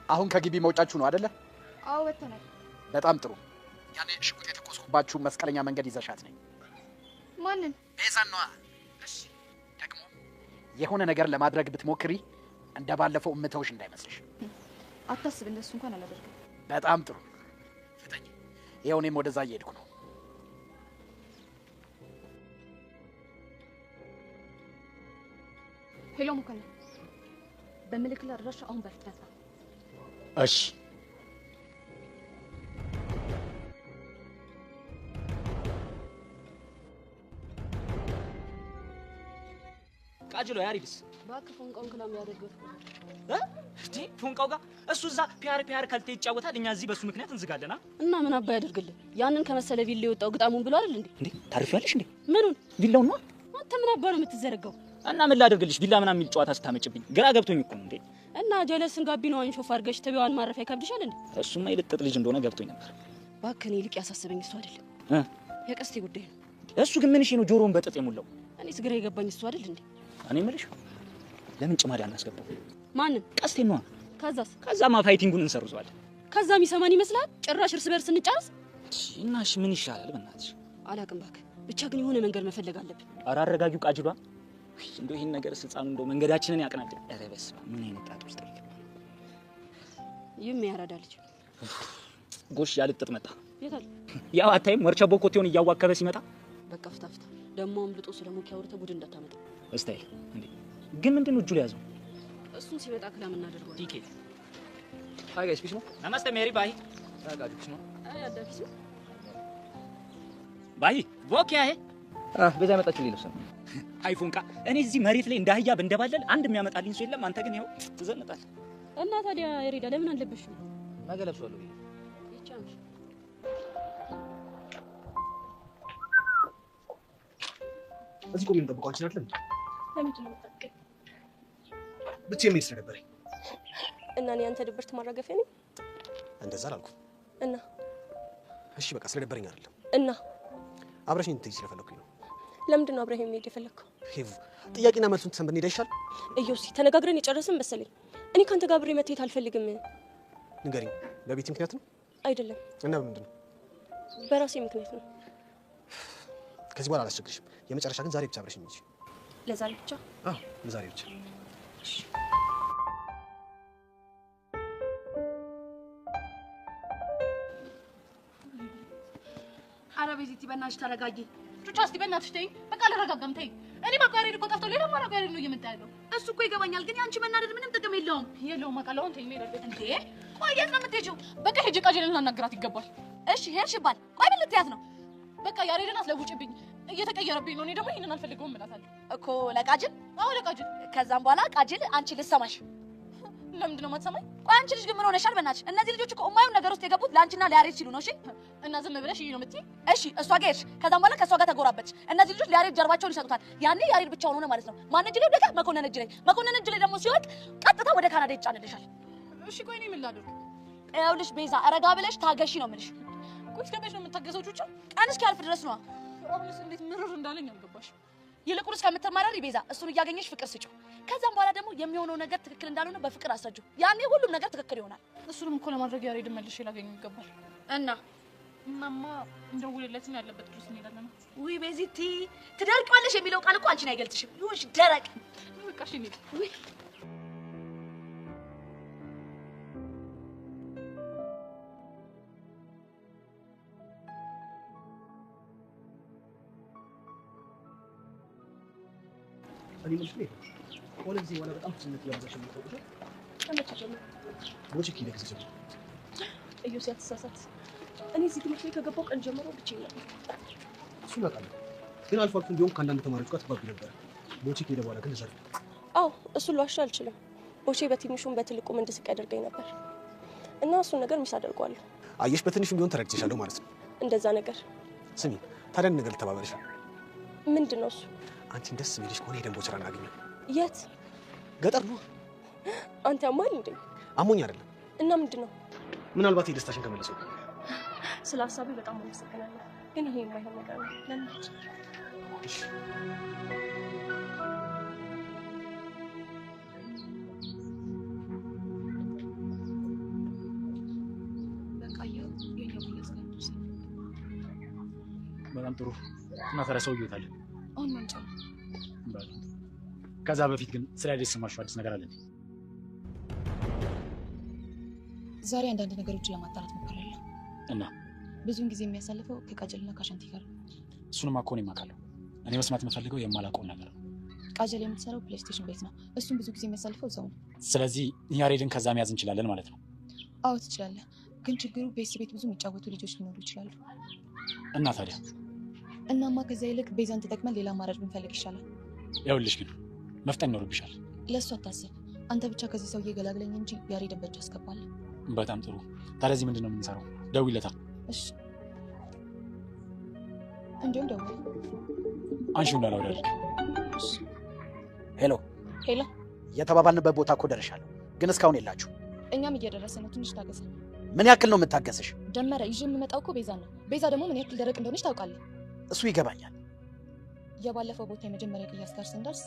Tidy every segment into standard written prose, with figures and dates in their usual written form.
አሁን ከግቢ መውጫችሁ ነው አይደለ? አዎ ወተናል። በጣም ጥሩ። ያኔ ሽጉጥ የተኮስኩባችሁ መስቀለኛ መንገድ ይዘሻት ነኝ። ማንን? ቤዛን ነዋ። እሺ ደግሞ የሆነ ነገር ለማድረግ ብትሞክሪ እንደባለፈው እምተውሽ እንዳይመስልሽ። አታስብ፣ እንደሱ እንኳን አላደርግም። በጣም ጥሩ ፍጠኝ። ይኸው እኔም ወደዛ እየሄድኩ ነው። ሄሎ ሙከነ፣ በምልክል አድራሻ አሁን በፍጥነት ነው። እሺ ቃጅሎ ያሪድስ ባክ ፎንቃውን ክላም ያደርገው እንዴ ፎንቃው ጋር እሱ እዛ ፒአር ከልቴ ይጫወታል። እኛ እዚህ በሱ ምክንያት እንዝጋለና እና ምን አባ ያደርግልህ? ያንን ከመሰለ ቪላ የወጣው ግጣሙን ብሎ አይደል እንዴ? እንዴ ታርፊያለሽ እንዴ? ምኑን ቪላው ነው? አንተ ምን አባ ነው የምትዘረጋው? እና ምን ላደርግልሽ? ቪላ ምናምን የሚል ጨዋታ ስታመጭብኝ ግራ ገብቶኝ እኮ ነው እንዴ። እና ጀለስን ጋቢናዋን ሾፍ አድርገሽ ተቢዋን ማረፊያ ከብድሻል እንዴ? እሱማ የልጥጥ ልጅ እንደሆነ ገብቶኝ ነበር። ባክህ ይልቅ ያሳሰበኝ እሱ አይደለም የቀስቴ ጉዳይ ነው። እሱ ግን ምን እሺ ነው ጆሮውን በጥጥ የሞላው? እኔ ስግራ የገባኝ እሱ አይደል እንዴ? እኔ የምልሽ ለምን ጭማዳ እናስገባው? ማንን? ቀስቴን ነዋ። ከዛማ ፋይቲንጉን እንሰርዘዋለን። ከዛም ይሰማን ይመስላል ጭራሽ እርስ በርስ እንጫርስ። እና እሺ ምን ይሻላል? በእናትሽ አላቅም ባክህ፣ ብቻ ግን የሆነ መንገድ መፈለግ አለብን። ኧረ አረጋጊው ቃጅሏ። እንደው ይሄን ነገር ህፃኑ እንደው መንገዳችንን ያቀናል። ኧረ በስመ አብ ምን አይነት ጣጣ ውስጥ ይገባል? የሚያራዳ ልጅ ጎሽ ያልጥጥ መጣ። የታል? ያው አታይም ወርቸቦ ኮቴውን እያዋከበ ሲመጣ። በቃ ፍታፍታ ደሞ አምልጦ ስለሞክ ያወርተ ቡድን እንዳታመጣ። እስታይ እንዴ ግን ምንድነው እጁ ላይ ያዘው? እሱን ሲመጣ ክላም እናደርገዋለን። ቲኬት Hi guys, Vishnu. Namaste, Mary. Bye. Hi guys, Vishnu. አያዳ ቢሱ Bye. वो क्या है? ቤዛ መጣችሁ ሊልስ ነው። አይፎን ካ እኔ እዚህ መሬት ላይ እንዳህያ በእንደባለል አንድ የሚያመጣልኝ ሰው የለም። አንተ ግን ያው ትዘንጣለህ። እና ታዲያ የሬዳ ለምን አለበሽ? ነገ ለብሷለሁ። ይቻምሽ እዚህ ቆሜ እንጠብቀው አንቺን አይደለም? ለምንድን ነው የምትጠብቀኝ? ብቻዬን መሄድ ስለነበረኝ። እና እኔ አንተ ድብርት ማረጋፊያ ነኝ? እንደዛ አላልኩም። እና እሺ በቃ ስለነበረኝ አይደለም። እና አብረሽኝ እንድትሄጂ ስለፈለኩኝ ነው። ለምንድን ነው አብረኸኝ መሄድ የፈለከው? ሄቭ ጥያቄና መልሱን ተሰምተን እንሄድ አይሻል? እዮሲ ተነጋግረን የጨረስን መሰለኝ። እኔ ካንተ ጋር አብሬ መተየት አልፈልግም። ንገሪኝ። በቤት ምክንያት ነው? አይደለም። እና በምንድን ነው? በራሴ ምክንያት ነው። ከዚህ በኋላ አላስቸግርሽም። የመጨረሻ ግን ዛሬ ብቻ አብረሽኝ እንጂ። ለዛሬ ብቻ? አዎ ለዛሬ ብቻ። አረ ቤዚቲ በእናትሽ ተረጋጊ። ጩጫ እስቲ በእናትሽ ተይኝ። በቃ አልረጋጋም ተይኝ። እኔ በቃ ያሬድ እኮ ጠፍቶ ሌላ ማራቅ ያሬድ ነው እየመጣ ያለው። እሱ እኮ ይገባኛል፣ ግን ያንቺ መናደድ ምንም ጥቅም የለውም። የለውም አቃለውን ተይኝ። ሜዳ እንዴ ቆይ የት ነው የምትሄጂው? በቃ ሄጄ ቃጀልን ልናናግራት ይገባል። እሺ ሄድሽ ይባል። ቆይ ምን ልትያት ነው? በቃ ያሬድን አስለውጭብኝ፣ እየተቀየረብኝ ነው። እኔ ደግሞ ይሄንን አልፈልገውም እላታለሁ እኮ ለቃጅል። አዎ ለቃጅል። ከዛም በኋላ ቃጅል አንቺ ልትሰማሽ። ለምንድን ነው የማትሰማኝ? ቆይ አንቺ ልጅ ግን ምን ሆነሻል? በእናትሽ እነዚህ ልጆች እኮ የማይሆን ነገር ውስጥ የገቡት ለአንቺና ለያሬድ ሲሉ ነው። እሺ እና ዝም ብለሽ ይሄ ነው የምትይኝ? እሺ እሷ ጋር ሄድሽ፣ ከዛም በኋላ ከእሷ ጋር ተጎራበች። እነዚህ ልጆች ለያሬድ ጀርባቸውን ይሰጡታል። ያኔ ያሬድ ብቻውን ሆነ ማለት ነው። ማን እጅ ላይ ወደቀ? መኮንን እጅ ላይ። መኮንን እጅ ላይ ደግሞ ሲወድቅ ቀጥታ ወደ ካናዳ ይጫንልሻል። እሺ ቆይ እኔ ምን ላድርግ? ይኸውልሽ ቤዛ ረጋ ብለሽ ታገሺ ነው የምልሽ። ቆይ እስከ መቼ ነው የምታገሰው? ጩጫ ቀን እስኪያልፍ ድረስ ነው። አሁንስ እንዴት ምርር እንዳለኝ አልገባሽ። ይልቁንስ ከምትማረሪ ቤዛ እሱን እያገኘሽ ፍቅር ስጪው። ከዛም በኋላ ደግሞ የሚሆነው ነገር ትክክል እንዳልሆነ በፍቅር አስረጂው። ያኔ ሁሉም ነገር ትክክል ይሆናል። እሱንም እኮ ለማድረግ ያሬድን መልሼ ላገኘው ይገባል። እና ማማ እንደውልለትን ያለበት ድረስ እንሄዳለን። ውይ ቤዚቲ ትደርቂዋለሽ የሚለው ቃል እኮ አንቺን አይገልጽሽም። ይሁንሽ ደረቅ። በቃ እሺ እንሂድ። ውይ እኔ ምንሽ ነው ሆነ ጊዜ በኋላ በጣም ፍዝነት ያዘሽ ነው ተቆጣ ከመቼ ጀምሮ? ወጪ ኪለ ጊዜ ጀምሮ እዮሲ አትሳሳት። እኔ እዚህ ትምህርት ቤት ከገባሁ ቀን ጀምሮ ብቻዬን ነኝ። እሱ ያውቃል። ግን አልፎ አልፎ ቢሆን ከአንዳንድ ተማሪዎች ጋር ትባቢ ነበር። ወጪ ኪለ በኋላ ግን ዘር አዎ እሱን ልዋሽ አልችልም። ቦቼ በትንሹም በትልቁም እንድስቅ ያደርገኝ ነበር እና እሱን ነገር ሚስ አደርገዋለሁ። አየሽ በትንሹም ቢሆን ተረድቼሻለሁ ማለት ነው። እንደዛ ነገር ስሚ ታዲያ ነገር ልተባበልሽ። ምንድነው እሱ? አንቺን ደስ የሚልሽ ከሆነ የደንቦ ስራ እናገኘው። የት? ገጠር ነው። አንተ ያማል እንዴ? አሞኝ አይደለም። እና ምንድነው? ምናልባት የደስታሽን ከመለሰው። ስለ ሀሳቡ በጣም አመሰግናለሁ፣ ግን ይሄ የማይሆን ነገር ነው። ለምን? እሺ በጣም ጥሩ እና ታዲያ ሰው ይወጣል አሁን ማንጫ ከዛ በፊት ግን ስለ አዲስ ሰማሽው አዲስ ነገር አለ? ዛሬ አንዳንድ ነገሮችን ለማጣራት ሞክራለሁ እና ብዙውን ጊዜ የሚያሳልፈው ከቃጀልና ከአሻንቲ ጋር። እሱንም እኮ እኔም አውቃለሁ። እኔ መስማት የምፈልገው የማላውቀው ነገር ነው። ቃጀል የምትሰራው ፕሌይስቴሽን ቤት ነው። እሱም ብዙ ጊዜ የሚያሳልፈው እዛው ነው። ስለዚህ ያሬድን ከዛ መያዝ እንችላለን ማለት ነው? አዎ ትችላለህ፣ ግን ችግሩ ቤት ብዙ የሚጫወቱ ልጆች ሊኖሩ ይችላሉ። እና ታዲያ እናማ ከዛ ይልቅ ቤዛን ተጠቅመን ሌላ አማራጭ ብንፈልግ ይሻላል። ይኸውልሽ ግን መፍጠን ይኖርብሻል። ለእሱ አታስብ፣ አንተ ብቻ ከዚህ ሰውዬ ገላግለኝ እንጂ ያሬድን በእጅ አስገባለሁ። በጣም ጥሩ። ታዲያ እዚህ ምንድን ነው የምንሰራው? ደውይለታ። እሺ እንዲሁም ደውል። አንሺው እንዳላወዳል። ሄሎ ሄሎ፣ የተባባልንበት ቦታ እኮ ደርሻለሁ፣ ግን እስካሁን የላችሁ። እኛም እየደረሰ ነው፣ ትንሽ ታገሰ። ምን ያክል ነው የምታገስሽ? ደመረ ይዤ የምመጣው እኮ ቤዛ ነው። ቤዛ ደግሞ ምን ያክል ደረቅ እንደሆነች ታውቃለህ። እሱ ይገባኛል። የባለፈው ቦታ የመጀመሪያ ቅያስ ጋር ስንደርስ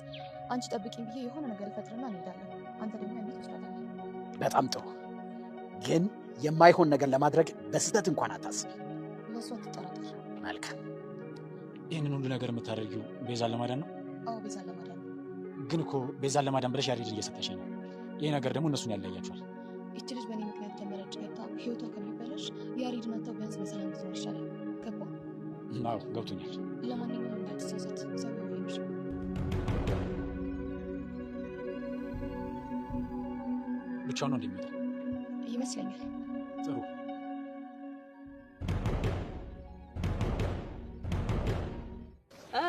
አንቺ ጠብቂኝ ብዬ የሆነ ነገር ፈጥርና እንሄዳለን። አንተ ደግሞ ያኔ ትወስዳታለህ። በጣም ጥሩ፣ ግን የማይሆን ነገር ለማድረግ በስህተት እንኳን አታስቢ። ለእሱ አትጠራጠር። መልካም። ይህንን ሁሉ ነገር የምታደርጊው ቤዛን ለማዳን ነው? አዎ ቤዛን ለማዳን ነው። ግን እኮ ቤዛን ለማዳን ብለሽ ያሬድን እየሰጠሽኝ ነው። ይህ ነገር ደግሞ እነሱን ያለያቸዋል። ይቺ ልጅ በእኔ ምክንያት ተመረጭ ገብታ ህይወቷ ከሚበላሽ ያሬድን አታው ቢያንስ በሰላም ብትኖር ይሻላል። ገባ? አዎ ገብቶኛል። ለማንኛውም እንዳትሳሳት፣ ሰው ይሆንሽ ብቻውን ነው እንደሚመጣ ይመስለኛል። ጥሩ።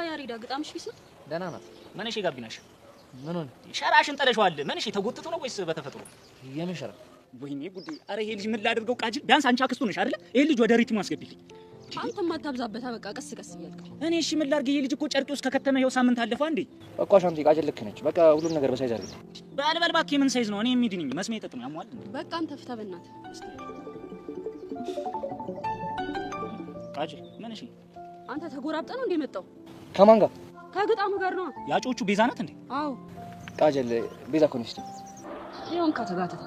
ያሬዳ ግጣምሽ ቢስ ነው። ደህና ናት። መንሽ ጋቢናሽ ምን ሆነ? ሸራሽን ጠለሽዋል። መንሽ ተጎትቶ ነው ወይስ በተፈጥሮ? የምን ሸራ? ወይኔ ጉዴ! አረ ይሄ ልጅ ምን ላድርገው? ቃጅል ቢያንስ አንቺ አክስቱ ነሽ አይደለ? ይሄ ልጅ ወደ ሪትሙ አስገቢልኝ። አንተም አታብዛበት፣ በቃ ቀስ ቀስ እያልክ። እኔ እሺ ምን ላድርግ? ይሄ ልጅ እኮ ጨርቄ ውስጥ ከከተመ ይኸው ሳምንት አለፈው። እንዴ እኮ አሻንቲ ቃጀል ልክ ነች። በቃ ሁሉም ነገር በሳይዝ አድርግ። በል እባክህ፣ ምን ሳይዝ ነው? እኔ የሚድንኝ መስሜ ጥጥ ነው ያሟል። በቃ አንተ ፍታ በእናትህ። ቃጅል ምን? እሺ አንተ ተጎራብጠ ነው እንደ መጣው? ከማን ጋር? ከግጣሙ ጋር ነው። ያጮቹ ቤዛ ናት እንዴ? አዎ ቃጀል ቤዛ እኮ ነች። ይሁን ከተጋተተ።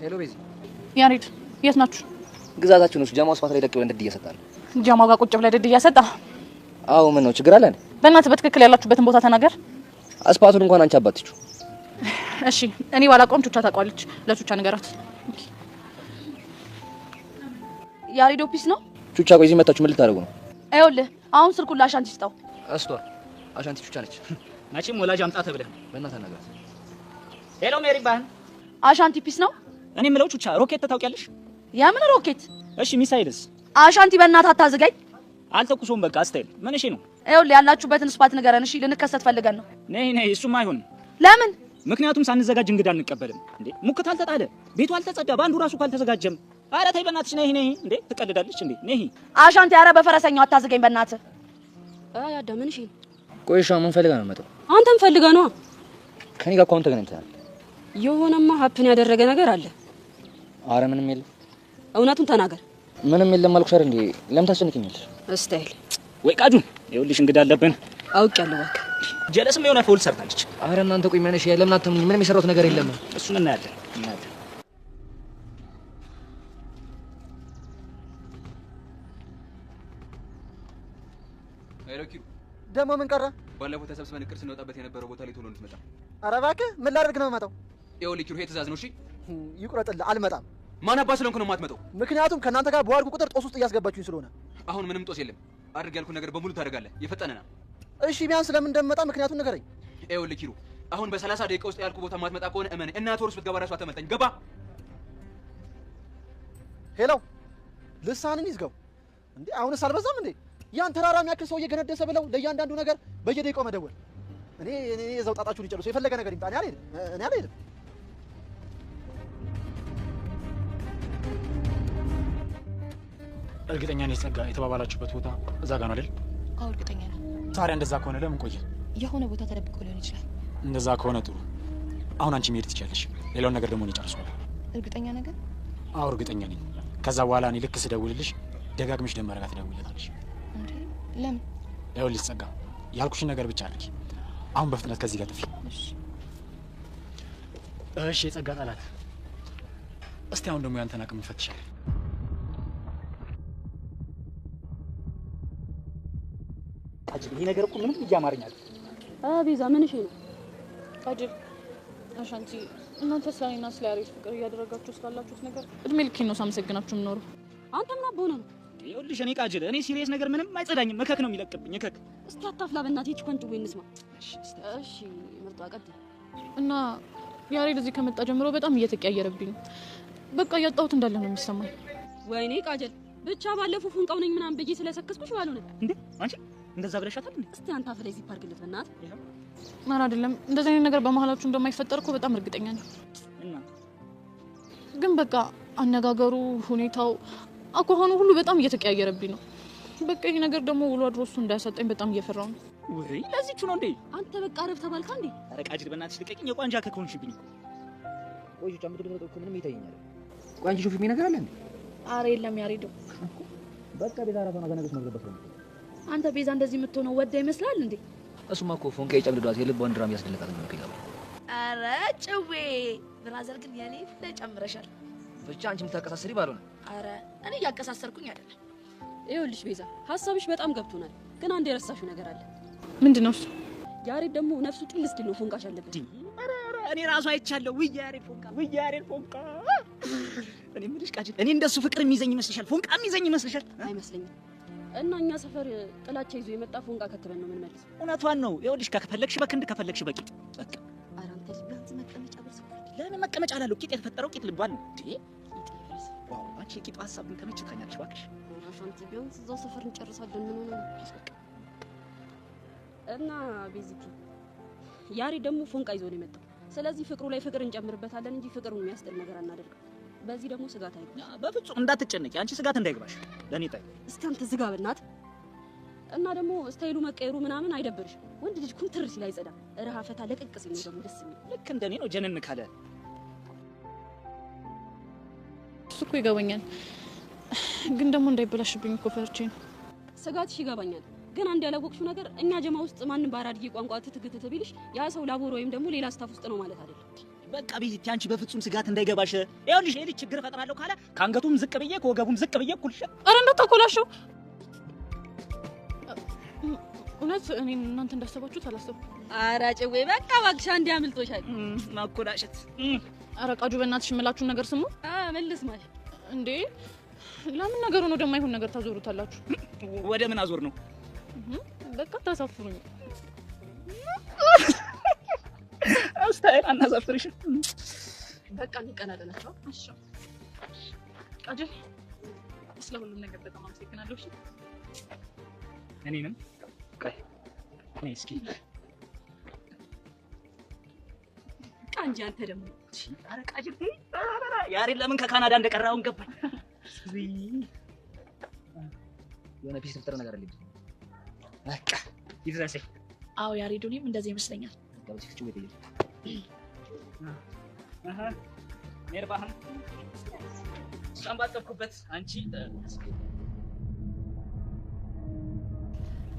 ሄሎ ቤዛ። ያሬድ የት ናችሁ? ግዛታችን ውስጥ ጃማው ስፋት ላይ ደቅ ብለን ድድ እየሰጣን። ጃማው ጋር ቁጭ ብለህ ድድ እያሰጣ? አዎ ምን ነው ችግር አለ? በእናትህ በትክክል ያላችሁበትን ቦታ ተናገር። አስፋቱን እንኳን አንቺ አባትችሁ። እሺ እኔ ባላቆም ቹቻ ታውቃለች። ለቹቻ ንገራት። ያሬድ ኦፊስ ነው። ቹቻ ቆይ እዚህ መጣችሁ ምን ልታደርጉ ነው? ይኸውልህ አሁን ስልኩን ለአሻንቲ ስጠው። እስቷ አሻንቲ ቹቻ ነች። መቼም ወላጅ አምጣ ተብለህ በእናትህ አናግራት። ሄሎ ሜሪ ባህን። አሻንቲ ፒስ ነው። እኔ የምለው ቹቻ ሮኬት ታውቂያለሽ? የምን ሮኬት? እሺ ሚሳይልስ? አሻንቲ በእናትህ አታዝጋኝ። አልተኩሶም በቃ አስተይል። ምን እሺ ነው? ይኸውልህ ያላችሁበትን ስፋት ንገረን። እሺ ልንከሰት ፈልገን ነው። ነይ እሱም አይሆንም። ለምን? ምክንያቱም ሳንዘጋጅ እንግዳ አንቀበልም። እንዴ ሙክት አልተጣለ፣ ቤቱ አልተጸዳ፣ ባንዱ ራሱ ካልተዘጋጀም። ኧረ ተይ በእናትሽ ነይ። እንዴ ትቀልዳለች እንዴ? ነይ አሻንቲ። ኧረ በፈረሰኛው አታዝገኝ በእናትህ። ያዳ ምን? እሺ ቆይ እሺ ምን ፈልጋ ነው መጣው? አንተም ፈልጋ ነው? ከኔ ጋር እኮ አሁን ተገናኝተናል። የሆነማ ሀፕን ያደረገ ነገር አለ። አረ ምንም የለም። እውነቱን ተናገር። ምንም የለም አልኩሽ አይደል እንዴ? ለምን ታስጨንቀኛለሽ? እስታይል ወይ ቃጁ፣ ይኸውልሽ እንግዳ አለብን። አውቄያለሁ እባክህ። ጀለስም የሆነ ፎል ሰርታለች። አረ እናንተ ቆይ ማነሽ ለምን አትምኝ? ምንም የሰራሁት ነገር የለም። እሱን እናያለን። አይሮኪሩ ደግሞ ምን ቀረ? ባለፈው ተሰብስበን እቅድ ስንወጣበት የነበረው ቦታ ላይ ቶሎ እንድትመጣ። ኧረ እባክህ ምን ላደርግ ነው የምመጣው? ይኸውልህ ኪሩ፣ ይሄ ትእዛዝ ነው። እሺ ይቁረጥልህ፣ አልመጣም። ማን አባ ስለሆንኩ ነው የማትመጣው? ምክንያቱም ከእናንተ ጋር በዋልኩ ቁጥር ጦስ ውስጥ እያስገባችሁኝ ስለሆነ። አሁን ምንም ጦስ የለም። አድርግ ያልኩን ነገር በሙሉ ታደርጋለህ። የፈጠነና እሺ ቢያንስ ለምን እንደምመጣ ምክንያቱን ንገረኝ። ይኸውልህ ኪሩ፣ አሁን በ30 ደቂቃ ውስጥ ያልኩ ቦታ ማትመጣ ከሆነ እመን እናት ወርስ ብትገባ ራሱ አተመልጠኝ። ገባ? ሄሎ ልሳንን ይዝጋው እንዴ! አሁንስ አልበዛም እንዴ? ያን ተራራ የሚያክል ሰው እየገነደሰ ብለው ለእያንዳንዱ ነገር በየደቂቃው መደወል። እኔ የዛው ጣጣችሁን ይጨርሱ። የፈለገ ነገር ይምጣ፣ እኔ አልሄድም። እርግጠኛ ነኝ ጸጋ፣ የተባባላችሁበት ቦታ እዛ ጋር ነው አይደል? አዎ እርግጠኛ ነኝ። ታዲያ እንደዛ ከሆነ ለምን ቆየ? የሆነ ቦታ ተደብቆ ሊሆን ይችላል። እንደዛ ከሆነ ጥሩ። አሁን አንቺ መሄድ ትችያለሽ። ሌላውን ነገር ደግሞ እኔ ጨርሰዋለሁ። እርግጠኛ ነገር? አዎ እርግጠኛ ነኝ። ከዛ በኋላ እኔ ልክ ስደውልልሽ ደጋግመሽ ደመረ ጋር ትደውይለታለሽ። እንዴ ለምን? ይኸውልሽ ጸጋ፣ ያልኩሽን ነገር ብቻ አድርጊ። አሁን በፍጥነት ከዚህ ጋር ጥፊ። እሺ የጸጋ ጠላት። እስቲ አሁን ደግሞ ያንተን አቅም እንፈትሻለን። አጅብ፣ ይሄ ነገር እኮ ምንም እያማረኛል። ቤዛ ምን እሺ ነው? አጅብ አሻንቲ፣ እናንተ ስለኔና ስለ ያሬድ ፍቅር እያደረጋችሁ ስላላችሁት ነገር እድሜ ልኬን ነው ሳመሰግናችሁ የምኖረው። አንተ ምን አቦነ ነው? ይኸውልሽ እኔ ቃጅል፣ እኔ ሲሪየስ ነገር ምንም አይጸዳኝም። መከክ ነው የሚለቅብኝ እከክ። እስቲ አታፍላ በእናትህ ጭቆንጭ ወይ እንስማ። እሺ ምርጧ ቀጥል። እና ያሬድ እዚህ ከመጣ ጀምሮ በጣም እየተቀያየረብኝ ነው። በቃ እያጣሁት እንዳለ ነው የሚሰማኝ። ወይኔ ቃጀል፣ ብቻ ባለፈው ፉንቃው ነኝ ምናምን ብዬ ስለሰከስኩሽ ባልሆነ እንዴ አንቺ እንደዛ ብለሻታል እንዴ? እስቲ አንተ አፍላይ እዚህ ፓርክ ልትበናት ማር አይደለም እንደዚህ አይነት ነገር በመሀላችሁ እንደማይፈጠር እኮ በጣም እርግጠኛ ነኝ። እና ግን በቃ አነጋገሩ፣ ሁኔታው፣ አኳኋኑ ሁሉ በጣም እየተቀያየረብኝ ነው። በቃ ይሄ ነገር ደግሞ ውሎ አድሮ እሱ እንዳያሳጣኝ በጣም እየፈራሁ ነው። ወይ ለዚህቹ ነው እንዴ? አንተ በቃ ረብ ተባልካ እንዴ? ኧረ ቃጅል በእናትሽ ልቀቂኝ። የቋንጃ ከኮንሽብኝ እኮ ቆይ ጫምቶ ደግሞ እኮ ምንም ይታየኛል። ቆይ አንቺ ሾፊ ነገር አለ እንዴ? አረ የለም ያሬዶ። በቃ ቤዛ ራሷን አገናገስ መግለበት ነው። አንተ ቤዛ እንደዚህ የምትሆነው ወዳ ይመስላል እንዴ? እሱማ እኮ ፎንቄ የጨምድዷት የልቧን ድራም ያስደለቃት ነው ከይላው። አረ ጭዌ ብራዘር ግን የኔ ለጨምረሻል። ብቻ አንቺ የምታቀሳስሪ ባልሆነ። አረ እኔ እያቀሳሰርኩኝ አይደለም። ይኸውልሽ ቤዛ ሀሳብሽ በጣም ገብቶናል፣ ግን አንድ የረሳሽው ነገር አለ። ምንድነው እሱ? ያሬድ ደግሞ ነፍሱ ጥል እስኪል ነው ፎንቃሽ አለበት። ኧረ እኔ ራሱ አይቻለሁ። ውይ ያሬድ ፎንቃ፣ ውይ ያሬድ ፎንቃ። እኔ ምንሽ ቃጅል፣ እኔ እንደሱ ፍቅር የሚይዘኝ ይመስልሻል? ፎንቃ የሚይዘኝ ይመስልሻል? አይመስለኝም። እና እኛ ሰፈር ጥላቻ ይዞ የመጣ ፎንቃ ከትበን ነው የምንመልሰው። እውነቷን ነው። ይኸውልሽ ከፈለግሽ በክንድ ከፈለግሽ በቂጥ በቃ። ኧረ አንተ ቢያንስ መቀመጫ ብር ሰው ለምን መቀመጫ አላለሁ? ቂጥ የተፈጠረው ቂጥ ልባል ነው እንዴ? ዋው አንቺ የቂጡ ሀሳብ ግን ተመችቶኛል እባክሽ። አንተ ቢያንስ እዛው ሰፈር እንጨርሳለን። ምን ሆነ ነው? እና ቤዚክ ያሬድ ደግሞ ፎንቃ ይዞ ነው የመጣው። ስለዚህ ፍቅሩ ላይ ፍቅር እንጨምርበታለን እንጂ ፍቅሩን የሚያስጠል ነገር አናደርግም። በዚህ ደግሞ ስጋት አይግባ። በፍጹም እንዳትጨነቂ፣ አንቺ ስጋት እንዳይግባሽ ለኔ ታይ። እስቲ አንተ ዝጋ በእናት። እና ደግሞ ስታይሉ መቀየሩ ምናምን አይደብርሽ? ወንድ ልጅ ኩምትር ሲል አይጸዳም። ረሃ ፈታ ለቀቅ ሲል ነው ደግሞ ደስ የሚል። ልክ እንደኔ ነው ጀነን ካለ። እሱ እኮ ይገባኛል፣ ግን ደግሞ እንዳይበላሽብኝ እኮ ፈርቼ ነው። ስጋትሽ ይገባኛል፣ ግን አንድ ያላወቅሽው ነገር እኛ ጀማ ውስጥ ማንም ባራድዬ ቋንቋ ትትግት ቢልሽ ያ ሰው ላቦር ወይም ደግሞ ሌላ ስታፍ ውስጥ ነው ማለት አይደለም። በቃ ቤዚቲ አንቺ በፍጹም ስጋት እንዳይገባሽ። ይኸውልሽ ይሄ ልጅ ችግር እፈጥራለሁ ካለ ከአንገቱም ዝቅ ብዬ ከወገቡም ዝቅ ብዬ እኩል ሸ ኧረ እንዳታኮላሸው። እውነት እኔ እናንተ እንዳሰባችሁት አላሰብኩም። ኧረ ጭዌ በቃ እባክሽ አንዴ አምልጦሻል። ማኮላሸት። ኧረ ቃጁ በእናትሽ የምላችሁን ነገር ስሙ። መልስ ማለት እንዴ ለምን ነገሩ ነው ደግሞ አይሆን ነገር ታዞሩታላችሁ? ወደ ምን አዞር ነው? በቃ ታሳፍሩኝ። አስታይል አናሳፍርሽ። በቃ እንቀናደላችሁ። እሺ ቃጁ ስለ ሁሉም ነገር በጣም አመሰግናለሁ። እሺ እኔንም ቆይ እኔ እስኪ ቃንጂ አንተ ደግሞ ኧረ ቃጅል ያሬድ ለምን ከካናዳ እንደቀራውን ገባኝ። የሆነ ፒስ ፍጥር ነገር አለኝ። በቃ ይድረሰኝ። አዎ ያሬድ እኔም እንደዚህ ይመስለኛል። ጋብቻ ፍቺ ወይ ተይዘ ሜርባህም ሻምባጠብኩበት አንቺ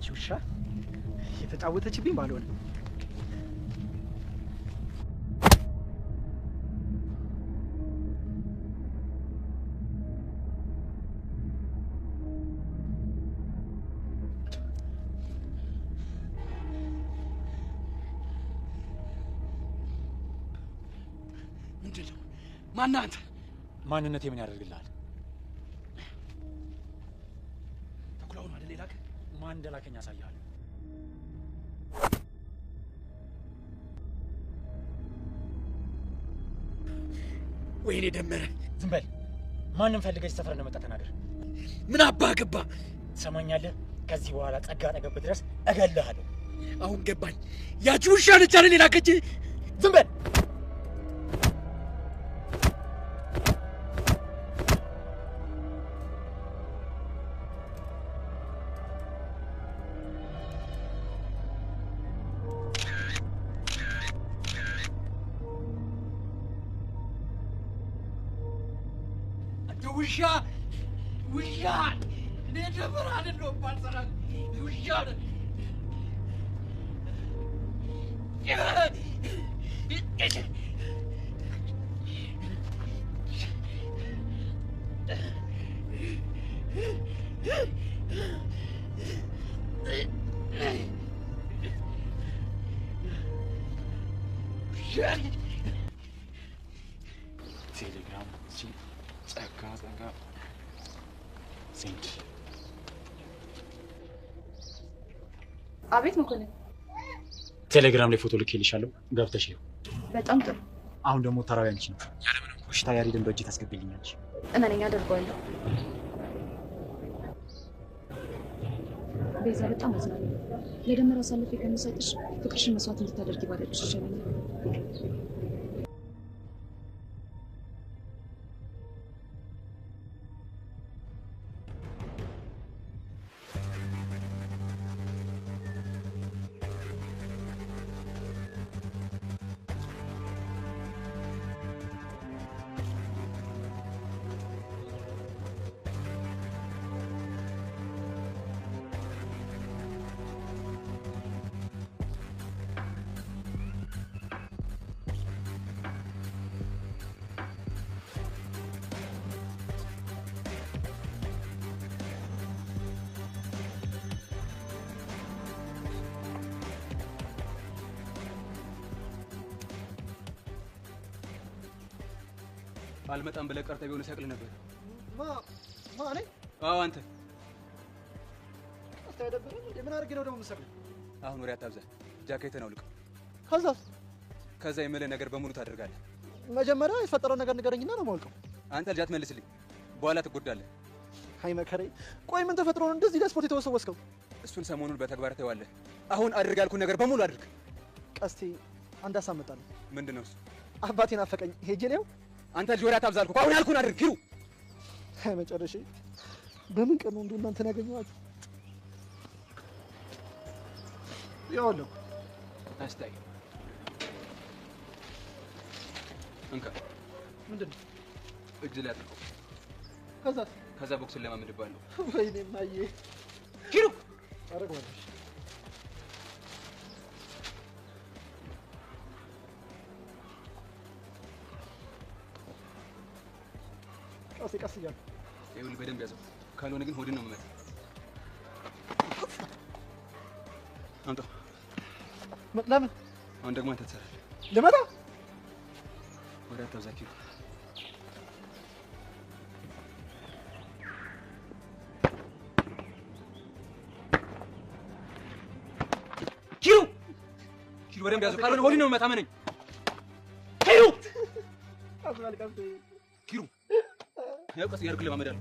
ሹሻ የተጫወተችብኝ ባልሆነ። ምንድነው? ማን አንተ? ማንነቴ ምን ያደርግልሃል? ተኩላውን አይደል ላከ? ማን እንደላከኝ ያሳያል። ወይኔ ደመረ፣ ዝም በል። ማንም ፈልገሽ ሰፈር እንደመጣ ተናገር። ምን አባህ ገባ? ትሰማኛለህ? ከዚህ በኋላ ጸጋ አጠገብ ድረስ እገልሃለሁ። አሁን ገባኝ። ያቺ ውሻ ነች አይደል ላከች? ዝም በል። ውሻ እኔ ደብር አይደለሁም ባልሰራት ውሻ ነኝ። ቴሌግራም ጸጋ ሴንድ። አቤት መኮንን። ቴሌግራም ላይ ፎቶ ልኬልሻለሁ፣ ገብተሽ ይኸው። በጣም ጥሩ። አሁን ደግሞ ተራው ያንቺ ነው። ያለምንም ኮሽታ ያሬድን በእጅ ታስገቢልኛለሽ። እመነኛ አደርገዋለሁ። ቤዛ በጣም አዝናለሁ። ለደመራ አሳልፌ ከምሰጥሽ ፍቅርሽን መስዋዕት እንድታደርጊ ባደረግሽ ይሻለኛል። አልመጣም ብለህ ቀርተህ ቢሆን ሰቅል ነበር። ማ እኔ? አዎ አንተ። አስተያየደብረኝ እንዴ? ምን አድርጌ ነው ደግሞ የምሰቅል? አሁን ወሬ አታብዛ። ጃኬትህን አውልቅ። ከዛ የምልህ ነገር በሙሉ ታደርጋለህ። መጀመሪያ የተፈጠረው ነገር ንገረኝና ነው የማውልቀው። አንተ ልጅ አትመልስልኝ፣ በኋላ ትጎዳለህ። አይ መከሬ። ቆይ ምን ተፈጥሮ ነው እንደዚህ ለስፖርት የተወሰወስከው? እሱን ሰሞኑን በተግባር ታየዋለህ። አሁን አድርግ ያልኩህን ነገር በሙሉ አድርግ። ቀስቴ አንድ ሀሳብ መጣልኝ። ምንድን ነው እሱ? አባቴን አፈቀኝ። ሄጄ ሊያው። አንተ ልጅ ወሬ አታብዛ አልኩህ። አሁን ያልኩህን አድርግ። ሂሩ። መጨረሻ በምን ቀን ነው እንዴ እናንተን ያገኘኋችሁ? ይኸውልህ አስታይ እንካ። ምንድን ነው? እጅ ላይ አጥልቀው። ከዛ ቦክስን ለማመድባለሁ። ወይኔ ማዬ። ሂሩ አረጋለሁ። ቀስ እያልኩ ይኸውልህ፣ በደንብ ያዘው። ካልሆነ ግን ሆድን ነው የምመታው። አምጣው። ለምን? አሁን ደግሞ አንተ ትሰራለህ። ልመጣ? ወሬ አታብዛ ሂሩ። ሂሩ በደንብ ያዘው። ካልሆነ ሆድን ነው የምመታው። አመነኝ። ሂሩ ሂሩ ያው ቀስ እያደረግህ ለማመዳለሁ።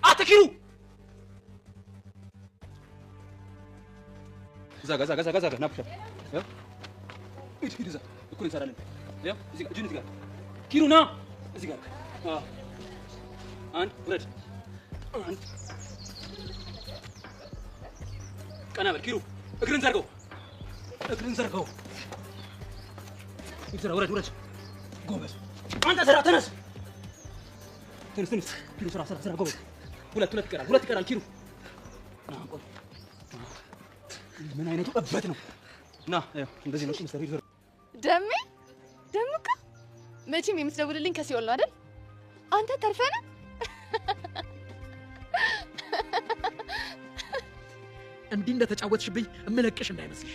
አትኪሩ እዛ ጋ ናፕሻ ያው ሂድ እዛ እኩል እንሰራለን። ያው እዚህ ጋር እጅን እዚህ ጋር ኪሩ ና እዚህ ጋር አንድ ውረድ። አንድ ቀና በል ኪሩ። እግርን ዘርገው። ይስራ። ውረድ። ጎበዝ አንተ ስራ። ተነስ ኪሩ። ስራ ጎበዝ። ሁለት ይቀራል ኪሩ። ና ቆይ። ምን አይነቱ እበት ነው? ና ያው እንደዚህ ነው ሚስተር ሂሩ። ደምቃ መቼም የምትደውልልኝ ከሲኦል ነው አይደል? አንተ ተርፈህ ነው። እንዲህ እንደተጫወትሽብኝ እምለቅሽ እንዳይመስልሽ።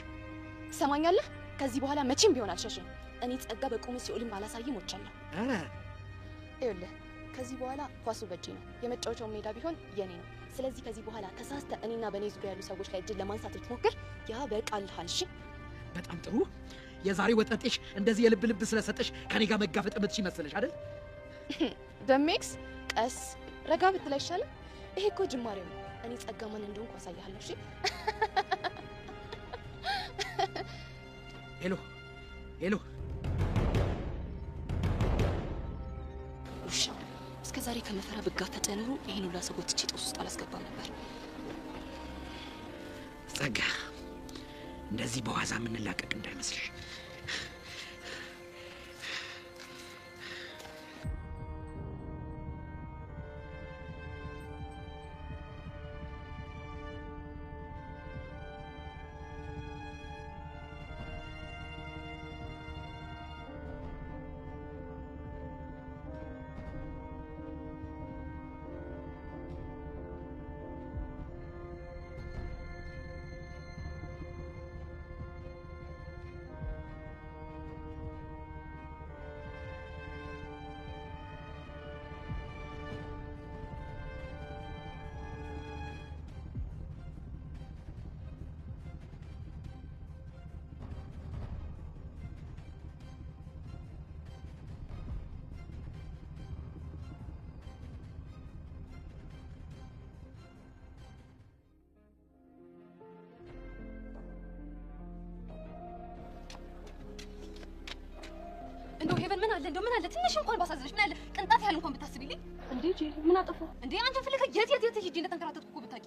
ትሰማኛለህ? ከዚህ በኋላ መቼም ቢሆን አልሸሽም። እኔ ጸጋ በቁም ሲኦልን ባላሳይም ሞቻለሁ። ይኸውልህ ከዚህ በኋላ ኳሱ በእጄ ነው። የመጫወቻው ሜዳ ቢሆን የኔ ነው። ስለዚህ ከዚህ በኋላ ተሳስተ እኔና በእኔ ዙሪያ ያሉ ሰዎች ላይ እጅን ለማንሳት ብትሞክር ያ በቃልሃል። እሺ? በጣም ጥሩ። የዛሬ ወጠጤሽ እንደዚህ የልብ ልብ ስለሰጠሽ ከኔ ጋር መጋፈጥ የምትችይ መሰለሽ አይደል? ደሜክስ ቀስ ረጋ ብትል አይሻልም? ይሄ እኮ ጅማሬው ነው። እኔ ጸጋ ማን እንደሆንኩ አሳያለሁ። እሺ? ሄሎ ውሻ እስከ ዛሬ ከመፈራ ብጋፈጥ ኖሮ ይሄን ሁላ ሰው ጎትቼ ጦስ ውስጥ አላስገባም ነበር። ጸጋ እንደዚህ በዋዛ የምንላቀቅ እንዳይመስልሽ። እንደው ሄቨን ምን አለ እንደው ምን አለ ትንሽ እንኳን ባሳዝነሽ ምን አለ ቅንጣት ያህል እንኳን ብታስቢልኝ እንዴ ጄሪ ምን አጠፋ እንዴ አንቺን ፍለጋ የት ሂጂ እንደተንከራተትኩ እኮ ብታውቂ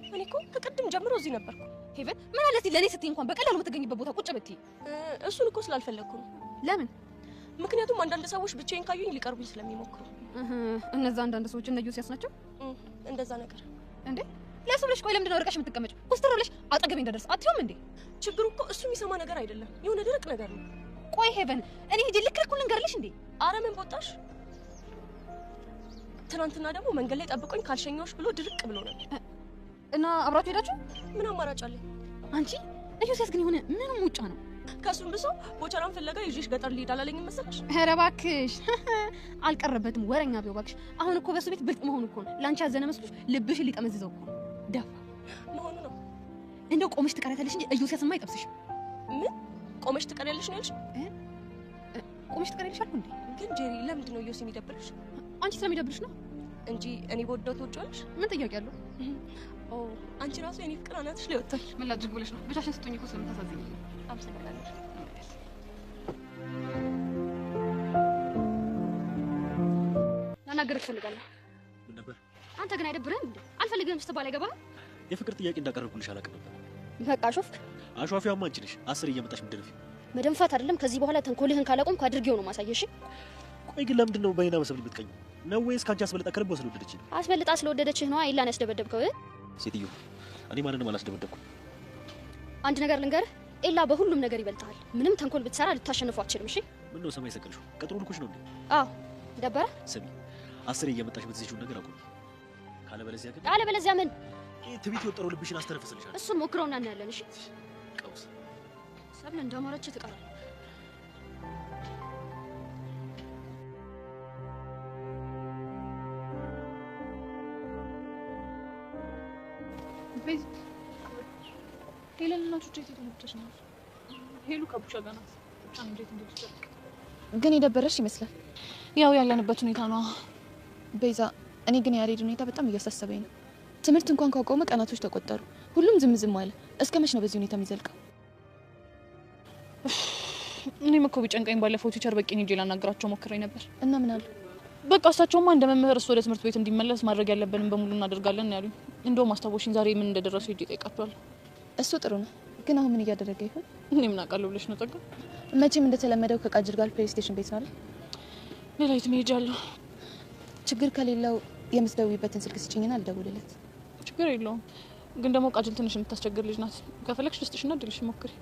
እኔ እኮ ከቅድም ጀምሮ እዚህ ነበርኩ ሄቨን ምን አለ እስኪ ለእኔ ስትይ እንኳን በቀላሉ የምትገኝበት ቦታ ቁጭ ብትይ እሱን እኮ ስላልፈለግኩ ነው ለምን ምክንያቱም አንዳንድ ሰዎች ብቻዬን ካዩኝ ሊቀርቡኝ ስለሚሞክሩ እነዛ አንዳንድ ሰዎች እነ ዮሲያስ ናቸው እንደዛ ነገር እንዴ ለሱ ብለሽ ቆይ ለምንድን ነው ርቀሽ የምትቀመጪው ኮስተር ብለሽ አጠገቤ እንደደርስ አትይውም እንዴ ችግሩ እኮ እሱ የሚሰማ ነገር አይደለም የሆነ ደረቅ ነገር ነው ቆይ ሄቨን እኔ ሂጂ ልክልኩን ልንገርልሽ እንዴ አረ ምን ቦጣሽ ትናንትና ደግሞ መንገድ ላይ ጠብቆኝ ካልሸኘሁሽ ብሎ ድርቅ ብሎ ነበር እና አብራችሁ ሄዳችሁ ምን አማራጭ አለኝ አንቺ ዮሲያስ ግን የሆነ ምንም ውጫ ነው ከሱም ብሶ ቦቸራን ፍለጋ ይዤሽ ገጠር ልሄድ አላለኝም መሰለሽ ኧረ እባክሽ አልቀረበትም ወረኛ ቢው እባክሽ አሁን እኮ በሱ ቤት ብልጥ መሆኑ እኮ ነው ላንቺ ያዘነ መስሎሽ ልብሽን ሊጠመዝዘው እኮ ደፋ መሆኑ ነው እንደው ቆመሽ ትቀሪያለሽ እንጂ ዮሲያስማ አይጠብስሽም ምን ቆመሽ ትቀሪያለሽ ነው ያልሽ ቆመሽ ትቀሪያለሽ አልኩ እንዴ ግን ጄሪ ለምንድን ነው ዮሲ የሚደብርሽ አንቺ ስለሚደብርሽ ነው እንጂ እኔ በወደው ትወጪዋለሽ ምን ጥያቄ አለው ኦ አንቺ ራሱ የኔ ፍቅር አናትሽ ላይ ወጣሽ ምን ላድርግ ብለሽ ነው ብቻሽን ስትሆኚ እኮ ስለምታሳዝኝ አመሰግናለሁ ላናገርህ እፈልጋለሁ ምን ነበር አንተ ግን አይደብርህም እንዴ አልፈልግህም ስትባል አይገባህም የፍቅር ጥያቄ እንዳቀረብኩልሽ አላውቅም ነበር በቃ ሾፍክ አሿፊያማ አንቺ ነሽ 10 እየመጣሽ ምድርፊ መደንፋት አይደለም ከዚህ በኋላ ተንኮልህን ካላቆምኩ አድርጌው ነው ማሳየሽ ቆይ ግን ለምንድን ነው በእኔና በሰብል የምትቀኝ ነው ወይስ ካንቺ አስበልጣ ከልብ ስለወደደች አስበልጣ ስለወደደችህ ነው ኢላን ያስደበደብከው ሴትዮ እኔ ማንንም አላስደበደብኩም አንድ ነገር ልንገርህ ኤላ በሁሉም ነገር ይበልጣል ምንም ተንኮል ብትሰራ ልታሸንፈው አትችልም እሺ ምን ነው ሰማይ ሰቀልሽው ቀጥሮ ልኩሽ ነው እንዴ አዎ ደበረ ስሚ 10 እየመጣሽ በትዚቹን ነገር አቁም ካለበለዚያ ምን ትቢት የወጠረው ልብሽን አስተነፈስልሻል እሱን ሞክረውና እናያለን እሺ ቀውስ ሰብለ እንደማረች ትቀራለህ ሄለንና ቹቹ የት ሄደች ነው ሄሉ ከቡቻ ጋር ናት ቡቻ እንዴት እንደተጨነቀ ግን የደበረሽ ይመስላል ያው ያለንበት ሁኔታ ነው ቤዛ እኔ ግን ያሬድ ሁኔታ በጣም እያሳሰበኝ ነው ትምህርት እንኳን ካቆመ ቀናቶች ተቆጠሩ ሁሉም ዝም አለ እስከ መች ነው በዚህ ሁኔታ የሚዘልቀው እኔም እኮ ቢጨንቀኝ ባለፈው ቲቸር በቂን ሄጄ ላናገራቸው ሞክሬ ነበር እና ምን አሉ በቃ እሳቸውማ እንደ መምህር እሱ ወደ ትምህርት ቤት እንዲመለስ ማድረግ ያለብንን በሙሉ እናደርጋለን ያሉኝ እንደውም አስታወሽኝ ዛሬ ምን እንደደረሰ ሄጄ እጠይቃቸዋለሁ እሱ ጥሩ ነው ግን አሁን ምን እያደረገ ይሆን እኔ ምን አውቃለሁ ብለሽ ነው ጠጋ መቼም እንደተለመደው ከቃጅር ጋር ፕሌይ ስቴሽን ቤት ነው አይደል ሌላይት መሄጃለሁ ችግር ከሌለው የምትደውይበትን ስልክ ስጭኝና ልደውልለት ችግር የለውም ግን ደግሞ ቃጅል ትንሽ የምታስቸግር ልጅ ናት ከፈለግሽ ልስጥሽና ድልሽ ሞክሪ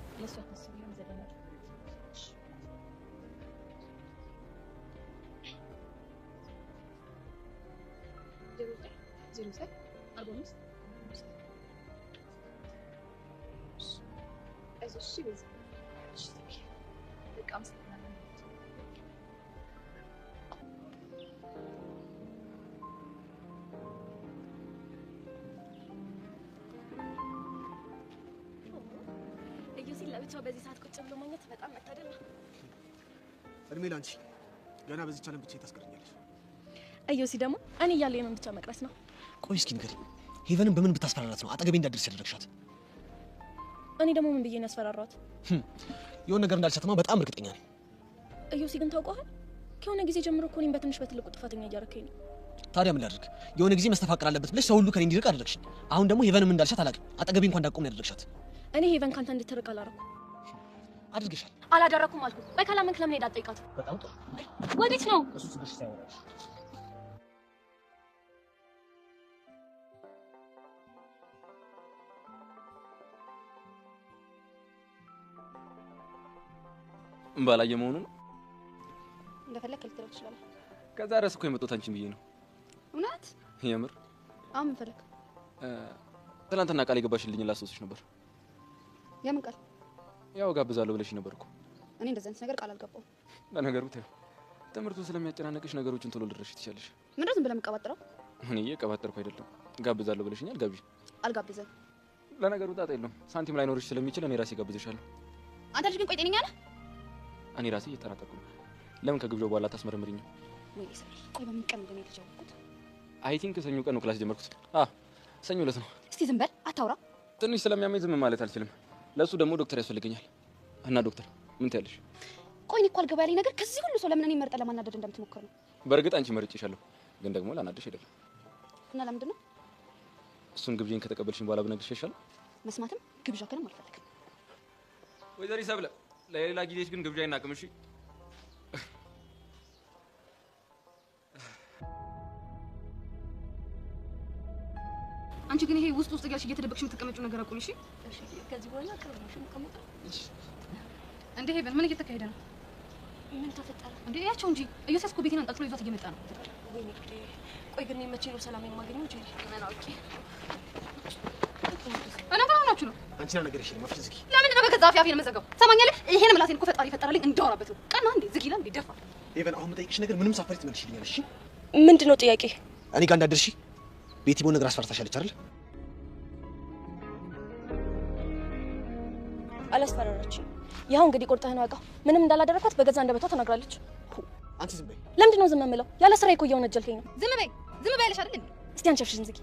ለብቻው በዚህ ሰዓት ቁጭ ብሎ ማግኘት በጣም መታደል ነው። እድሜ ላንቺ ገና በዚህ ቻለን ብቻ ታስቀርኛለሽ። እዮሲ ደግሞ እኔ እያለ የምን ብቻ መቅረስ ነው። ቆይ እስኪ ንገሪኝ፣ ሄቨንን በምን ብታስፈራራት ነው አጠገቤ እንዳትደርስ ያደረግሻት? እኔ ደግሞ ምን ብዬ ነው ያስፈራራኋት? የሆነ ነገር እንዳልሻትማ በጣም እርግጠኛ ነኝ። እዮሲ ግን ታውቀዋል፣ ከሆነ ጊዜ ጀምሮ እኮ እኔን በትንሽ በትልቁ ጥፋተኛ እያደረከኝ ነው። ታዲያ ምን ላድርግ? የሆነ ጊዜ መስተፋቅር አለበት ብለሽ ሰው ሁሉ ከኔ እንዲርቅ አደረግሽኝ። አሁን ደግሞ ሄቨን ምን እንዳልሻት አላውቅም፣ አጠገቤ እንኳን እንዳትቆም ነው ያደረግሻት። እኔ ሄቨን ካንተ እንድትርቅ አላደረኩም። አድርገሻል። አላደረኩም አልኩ። ወይ ካላመንክ ለምን ሄዳ አትጠይቃት? በጣም ጥሩ። ወዴት ነው? እሱ ትንሽ ሳይወራሽ ባላየ መሆኑ ነው። እንደፈለክ ልትለው ትችላለህ። ከዛ ድረስ እኮ የመጣሁት አንቺን ብዬ ነው። እውነት? የምር? አሁን ምን ፈለክ? ትናንትና ቃል የገባሽልኝ ላስወስሽ ነበር። የምን ቃል? ያው ጋብዛለሁ ብለሽ ነበር እኮ። እኔ እንደዚህ አይነት ነገር ቃል አልገባሁም። ለነገሩ ተይው፣ ትምህርቱ ስለሚያጨናነቅሽ ነገሮችን ቶሎ ልድረሽ ትችያለሽ። ምንድን ነው ዝም ብለህ የምትቀባጥረው? እኔ እየቀባጠርኩ አይደለም። ጋብዛለሁ ብለሽኛል፣ ጋብዥ። አልጋብዝም። ለነገሩ ጣጣ የለውም። ሳንቲም ላይኖርሽ ስለሚችል እኔ ራሴ ጋብዝሻለሁ። አንተ ልጅ ግን ቆይ ጤነኛ ነህ? እኔ ራሴ እየጠራጠርኩ ነው። ለምን ከግብዣው በኋላ ታስመረምሪኝ? ወይ ሰው ቆይ በምን ቀን እንደኔ ልጅ አውቁት? አይ ቲንክ ሰኞ ቀን ነው ክላስ ጀመርኩት። ሰኞ ዕለት ነው። እስቲ ዝም በል አታውራ። ትንሽ ስለሚያመኝ ዝም ማለት አልችልም። ለሱ ደግሞ ዶክተር ያስፈልገኛል። እና ዶክተር ምን ትያለሽ? ቆይ እኔ እኮ አልገባ ያለኝ ነገር ከዚህ ሁሉ ሰው ለምን እኔ መርጠህ ለማናደድ እንደምትሞክር ነው። በእርግጥ አንቺ መርጬሻለሁ፣ ግን ደግሞ ላናደሽ አይደለም። እና ለምንድን ነው እሱን ግብዣን ከተቀበልሽኝ በኋላ ብነግርሽ ይሻላል? መስማትም ግብዣክንም አልፈልግም። ወይዘሪ ሰብለ ለሌላ ጊዜሽ ግን ግብዣ አይናቅም። እሺ አንቺ ግን ይሄ ውስጥ እያልሽ እየተደበቅሽ የምትቀመጪው ነገር አቁሚ። እሺ ከዚህ በኋላ ከብራሽ መቀመጥ እንዴ ሄቨን ምን እየተካሄደ ነው? ምን ተፈጠረ እንዴ? ያቸው እንጂ ኢየሱስ እኮ ቤቴን አንጠልጥሎ ይዟት እየመጣ ነው። ወይኔ ጉዴ! ቆይ ግን መቼ ነው ሰላም የማገኘው? ጄሪ ምን አውቄ እናንተ ምን ሆናችሁ ነው? አንቺ ና ነገር ይሽል መፍትሄ ዝጊ። ለምንድን ነው በገዛ አፌ አፌን የምዘጋው? ሰማኛለህ? ይሄን ምላሴን እኮ ፈጣሪ ፈጠረልኝ እንዳወራበት ነው። ቀና እንዴ ዝጊ ላ እንዴ ደፋ ኤቨን አሁን የምጠይቅሽ ነገር ምንም ሳትፈሪ ትመልሽልኛለሽ። እሺ ምንድነው ጥያቄ? እኔ ጋር እንዳደርሺ ቤቲ በሆነ ነገር አስፈራርታሻለች አይደል? አላስፈራራችኝ። ያው እንግዲህ ቁርጥህን አውቃ ምንም እንዳላደረኳት በገዛ እንደበቷ ተናግራለች። አንቺ ዝም በይ። ለምንድን ነው ዝም የምለው? ያለ ስራ እኮ እየወነጀልከኝ ነው። ዝም በይ ያለሽ አይደል እንዴ? እስቲ አንቺ አፍሽን ዝጊ።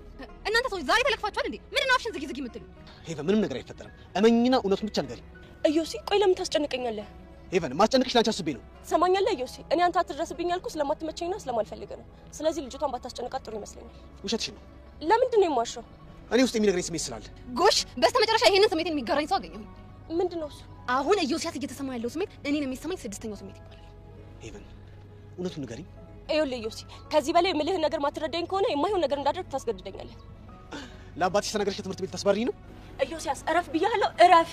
እናንተ ሰዎች ዛሬ ተለክፋችኋል እንዴ? ምንድን ነው አፍሽን ዝጊ የምትሉ? ሄቨን ምንም ነገር አይፈጠርም። እመኝና እውነቱን ብቻ ንገሪ። እዮሲ ቆይ ለምን ታስጨንቀኛለህ? ሄቨን ማስጨነቅሽ ላንቺ አስቤ ነው። ሰማኛለህ እዮሲ፣ እኔ አንተ አትድረስብኝ ያልኩት ስለማትመቸኝና ስለማልፈልግ ነው። ስለዚህ ልጅቷን ባታስጨንቃት ጥሩ ይመስለኛል። ውሸትሽን ነው። ለምንድን ነው የማዋሸው? እኔ ውስጥ የሚነግረኝ ስሜት ስላለ። ጎሽ በስተመጨረሻ ይሄንን ስሜትን የሚጋራኝ ሰው አገኘሁ። ምንድን ነው እሱ? አሁን ኢዮስያስ እየተሰማ ያለው ስሜት እኔን የሚሰማኝ ስድስተኛው ስሜት ይባላል። ሄቨን እውነቱን ንገሪኝ። ይኸውልህ ኢዮሲ፣ ከዚህ በላይ የምልህን ነገር ማትረዳኝ ከሆነ የማይሆን ነገር እንዳደርግ ታስገድደኛለህ። ለአባትሽ ተናገርሽ ከትምህርት ቤት ታስባሪኝ ነው? ኢዮስያስ እረፍ ብያለሁ፣ እረፍ።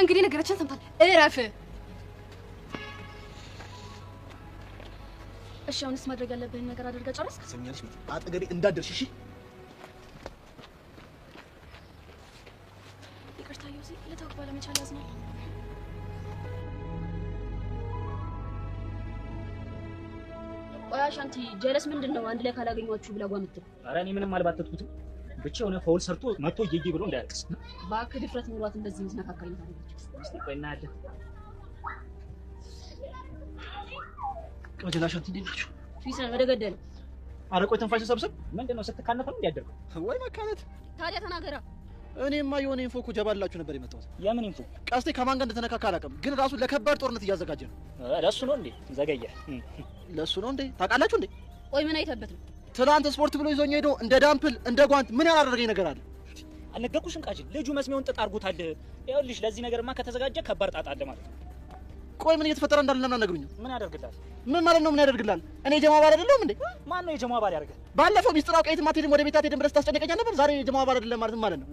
እንግዲህ ነገራችን ሰምታል፣ እረፍ። እሺ አሁንስ ማድረግ ያለብህን ነገር አድርገህ ጨረስክ? ሰኛለሽ ቤት አጠገቤ እንዳደርሽ እሺ? ይቅርታ ኢዮሲ፣ ልተውክ ባለመቻል አዝናለሁ። ቆይ አሻንቲ ጀለስ ምንድን ነው አንድ ላይ ካላገኘኋችሁ ብላ ጓምትል? ኧረ እኔ ምንም አልባተትኩትም። ብቻ የሆነ ፋውል ሰርቶ መጥቶ እየዬ ብሎ እንዳያልቅስ። እባክህ ድፍረት ኑሯት እንደዚህ ምትነካካኝ ታደርገች። እስቲ ቆይ እናያለን። ቀጀላ ሻንቲ እንዴት ናችሁ? ፊሰን ወደ ገደል። ኧረ ቆይ ተንፋሽ ሰብስብ። ምንድነው ስትካነፈ ነው እንዲያደርገው? ወይ መካነት። ታዲያ ተናገራ። እኔማ የሆነ ኢንፎ እኮ ጀባላችሁ ነበር የመጣሁት። የምን ኢንፎ? ቀስቴ ከማን ጋር እንደተነካካ አላውቅም፣ ግን ራሱ ለከባድ ጦርነት እያዘጋጀ ነው። ለሱ ነው እንዴ? ዘገየ። ለሱ ነው እንዴ? ታውቃላችሁ እንዴ? ቆይ ምን አይተበት ነው? ትናንት ስፖርት ብሎ ይዞኝ ሄዶ እንደ ዳምፕል እንደ ጓንት ምን ያላደረገኝ ነገር አለ? አልነገርኩሽም ቃጅል? ልጁ መስሚያውን ጥጥ አድርጎታል። ይኸውልሽ ለዚህ ነገርማ ከተዘጋጀ ከባድ ጣጣ አለ ማለት ነው። ቆይ ምን እየተፈጠረ እንዳለ ለምን አትነግሩኝ? ምን ያደርግላል? ምን ማለት ነው? ምን ያደርግላል? እኔ ጀማ ባል አይደለም እንዴ? ማን ነው የጀማ ባል ያደርጋል? ባለፈው ሚስጥር አውቀህ የትም አትሄድም ወደ ቤት አትሄድም ብለህ ታስጨነቀኝ ነበር። ዛሬ የጀማ ባል አይደለም ማለት ነው።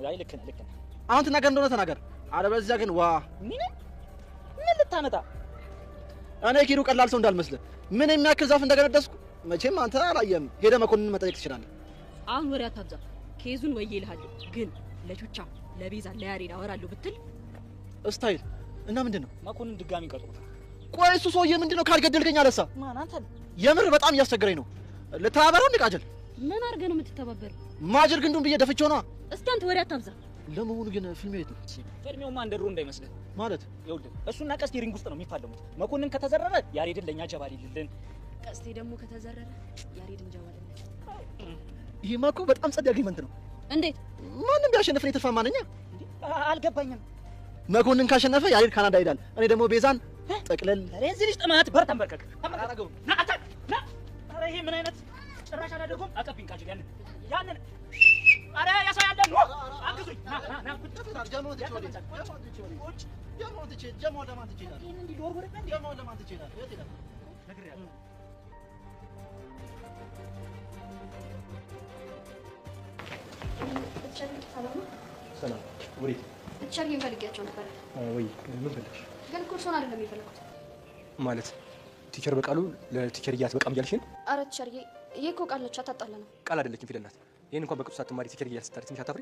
አይ ልክ ነህ፣ ልክ ነህ። አሁን ትናገር እንደሆነ ተናገር። አለበለዚያ ግን ዋ ምን ልታመጣ? እኔ ኪሩ ቀላል ሰው እንዳልመስልህ ምን የሚያክል ዛፍ እንደገነደስኩ መቼም አንተ አላየህም። ሄደህ መኮንን መጠየቅ ትችላለህ። አሁን ወሬ አታብዛ። ኬዙን ወዬ እልሃለሁ፣ ግን ለቹቻ ለቤዛ ለያሬድ አወራለሁ ብትል ስታይል እና ምንድን ነው መኮንን ድጋሚ ቀጥሮታል። ቆይ እሱ ሰውዬ ምንድን ነው ካልገደልከኝ አለሳ? ማን አንተ? የምር በጣም እያስቸገረኝ ነው። ልተባበረው እንዴ ቃጀል? ምን አድርገህ ነው የምትተባበር? ማጅር ግንዱን ብዬ ደፍቼው ነዋ። እስቲ አንተ ወሬ አታብዛ። ለመሆኑ ግን ፊልም የት ነው? ፊልሜውማ እንደ ድሮ እንዳይመስልህ ማለት። ይኸውልህ እሱና ቀስቴ ሪንግ ውስጥ ነው የሚፋለሙት። መኮንን ከተዘረረ ያሬድን ለእኛ ጀባል ይልልን፣ ቀስቴ ደግሞ ከተዘረረ ያሬድን ጀባል ይልልን። ይሄማ እኮ በጣም ጸድ አግሪመንት ነው። እንዴት? ማንም ቢያሸንፍ እኔ ትርፋማ ነኝ። አልገባኝም። መኮንን ካሸነፈ ያሬድ ካናዳ ይሄዳል። እኔ ደግሞ ቤዛን ጠቅለል። እዚህ ልጅ ጥማት በር ተንበርከክ ተንበርከክ። ና አንተ ና። ኧረ ይሄ ምን አይነት ጭራሽ አላደርገውም። አቀብኝ ቃጅል ያንን ኧረ ያሳያለ ነው። አግዙኝ። ና ና ና። ሰላም ወዴት? ቸርዬን ፈልጌያቸው ነበር። ወይ ምን ፈለግሽ? ግን እኮ እርሶን አይደለም የፈለኩት። ማለት ቲቸር በቃሉ ለቲቸር እያትበቃም እያልሽኝ? ኧረ ቸርዬ ይሄ እኮ ቃል ነች፣ አታጣላ ነው። ቃል አይደለችም ፊደል ናት። ይሄን እንኳን በቅጡ ሳትማሪ ቲቸር እያልሽ ትንሽ አታፍሪ?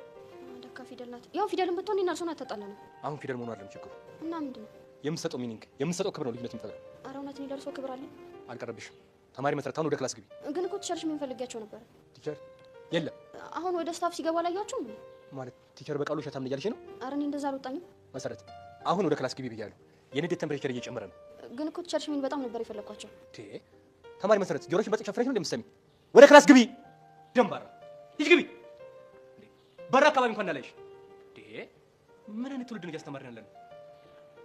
ደካ ፊደል ናት። ያው ፊደልን ብትሆን እኔና እርሶን አታጣላ ነው። አሁን ፊደል መሆኑ አይደለም ችግሩ። እና ምንድን ነው የምትሰጠው ሚኒንግ የምትሰጠው ክብር ነው ልዩነት የሚፈጥረው። ኧረ እውነት እኔ ለእርሶ ክብር አለኝ። አልቀረብሽም። ተማሪ መሰረት አሁን ወደ ክላስ ግቢ። ግን እኮ ቲቸርሽ ምን ፈልጌያቸው ነበር? ቲቸር የለም። አሁን ወደ ስታፍ ሲገባ አላያችሁም? ማለት ቲቸር በቃሉ ሸታም ነው እያልሽ ነው? ኧረ እኔ እንደዛ አልወጣኝም። መሰረት አሁን ወደ ክላስ ግቢ ብያለሁ። የንዴት ቴምፕሬቸር እየጨመረ ነው። ግን እኮ ቲቸርሽ ምን በጣም ነበር የፈለኳቸው። ተማሪ መሰረት ጆሮሽን በጥፍ ሸፍነሽ ነው እንደምትሰሚ? ወደ ክላስ ግቢ። ደንባራ ሂጅ ግቢ። በር አካባቢ እንኳን እንዳላይሽ። ምን አይነት ትውልድ ነው እያስተማርን ያለን?